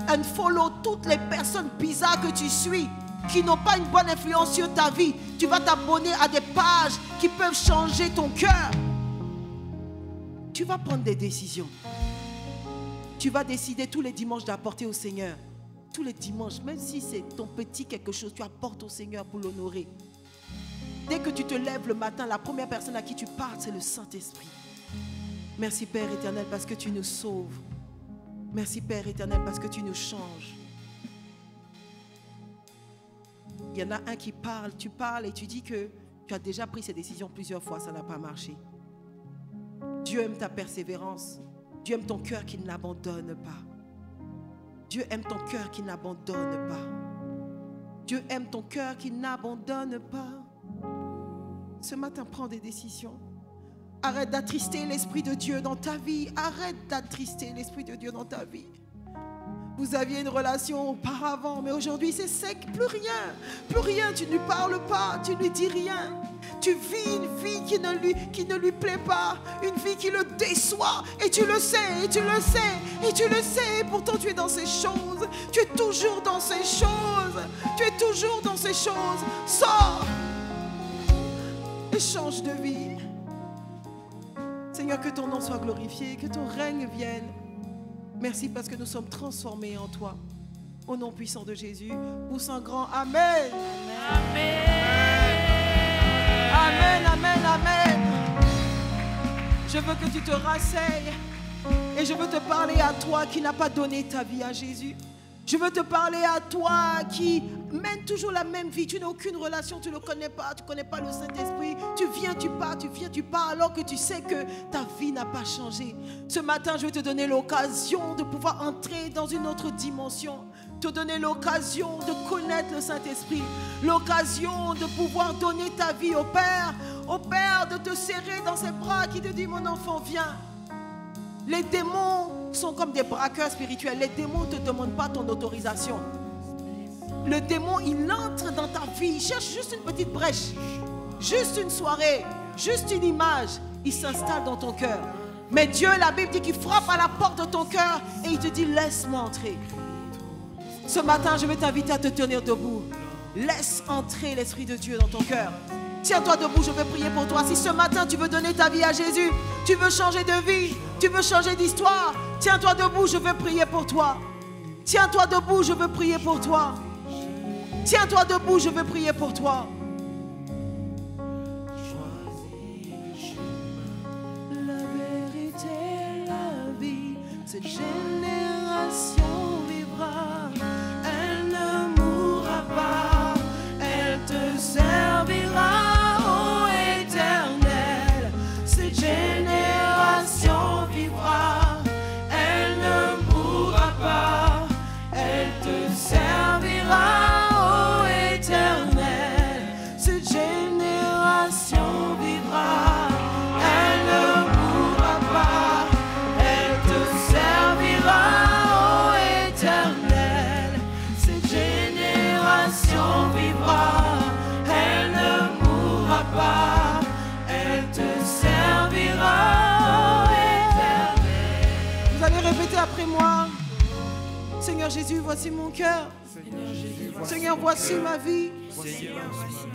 unfollow toutes les personnes bizarres que tu suis, qui n'ont pas une bonne influence sur ta vie. Tu vas t'abonner à des pages qui peuvent changer ton cœur. Tu vas prendre des décisions. Tu vas décider tous les dimanches d'apporter au Seigneur. Tous les dimanches, même si c'est ton petit quelque chose, tu apportes au Seigneur pour l'honorer. Dès que tu te lèves le matin, la première personne à qui tu parles, c'est le Saint-Esprit. Merci Père éternel parce que tu nous sauves. Merci Père éternel parce que tu nous changes. Il y en a un qui parle, tu parles et tu dis que tu as déjà pris ces décisions plusieurs fois, ça n'a pas marché. Dieu aime ta persévérance. Dieu aime ton cœur qui n'abandonne pas. Dieu aime ton cœur qui n'abandonne pas. Dieu aime ton cœur qui n'abandonne pas. Ce matin, prends des décisions. Arrête d'attrister l'Esprit de Dieu dans ta vie. Arrête d'attrister l'Esprit de Dieu dans ta vie. Vous aviez une relation auparavant, mais aujourd'hui c'est sec, plus rien. Plus rien, tu ne lui parles pas, tu ne lui dis rien. Tu vis une vie qui ne lui plaît pas, une vie qui le déçoit. Et tu le sais, et tu le sais, et tu le sais. Et pourtant tu es dans ces choses. Tu es toujours dans ces choses. Tu es toujours dans ces choses. Sors et change de vie. Seigneur, que ton nom soit glorifié, que ton règne vienne. Merci parce que nous sommes transformés en toi. Au nom puissant de Jésus, pousse un grand Amen. Amen. Amen, amen, amen. Je veux que tu te rasseyes. Et je veux te parler à toi qui n'as pas donné ta vie à Jésus. Je veux te parler à toi qui mène toujours la même vie. Tu n'as aucune relation, tu ne le connais pas, tu ne connais pas le Saint-Esprit. Tu viens, tu pars, tu viens, tu pars, alors que tu sais que ta vie n'a pas changé. Ce matin, je vais te donner l'occasion de pouvoir entrer dans une autre dimension. Te donner l'occasion de connaître le Saint-Esprit. L'occasion de pouvoir donner ta vie au Père. Au Père, de te serrer dans ses bras qui te dit, mon enfant, viens. Les démons sont comme des braqueurs spirituels. Les démons ne te demandent pas ton autorisation. Le démon, il entre dans ta vie. Il cherche juste une petite brèche. Juste une soirée. Juste une image. Il s'installe dans ton cœur. Mais Dieu, la Bible dit qu'il frappe à la porte de ton cœur et il te dit, laisse-moi entrer. Ce matin, je vais t'inviter à te tenir debout. Laisse entrer l'Esprit de Dieu dans ton cœur. Tiens-toi debout, je vais prier pour toi. Si ce matin, tu veux donner ta vie à Jésus, tu veux changer de vie, tu veux changer d'histoire, tiens-toi debout, je vais prier pour toi. Tiens-toi debout, je veux prier pour toi. Tiens-toi debout, je veux prier pour toi. La vérité, la vie, cette génération vivra. Elle ne mourra pas, elle te servira. Génération vivra, elle ne mourra pas, elle te servira, ô Éternel. Cette génération vivra, elle ne mourra pas, elle te servira, ô Éternel. Cette génération vivra, elle ne mourra pas, elle te servira. Vous allez répéter après moi. Seigneur Jésus, voici mon cœur. Seigneur, voici ma vie.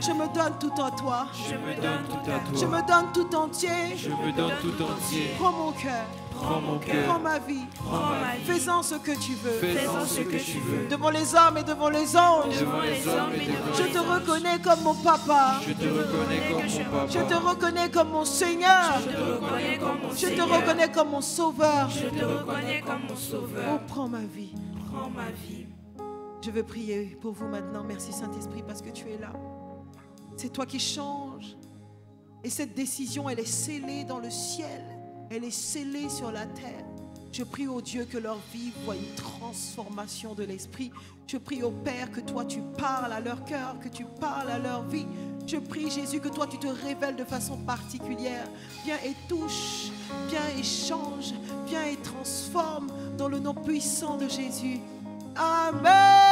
Je me donne tout à toi. Je me donne tout à toi. Je me donne tout entier. Je me donne tout entier. Prends mon cœur. Prends mon cœur. Prends ma vie. Prends ma vie. Fais-en ce que tu veux. Fais-en ce que tu veux. Devant les hommes et devant les anges. Devant les hommes et devant Je les te anges. reconnais comme mon papa. Je te reconnais comme mon papa. Je te reconnais comme mon Seigneur. Je te reconnais comme mon Je te Seigneur. reconnais comme mon Sauveur. Je te reconnais comme mon Oh, Sauveur. prends ma vie. Prends ma vie. Je veux prier pour vous maintenant. Merci Saint-Esprit parce que tu es là. C'est toi qui changes. Et cette décision, elle est scellée dans le ciel. Elle est scellée sur la terre. Je prie au Dieu que leur vie voie une transformation de l'esprit. Je prie au Père que toi tu parles à leur cœur, que tu parles à leur vie. Je prie Jésus que toi tu te révèles de façon particulière. Viens et touche, viens et change, viens et transforme dans le nom puissant de Jésus. Amen.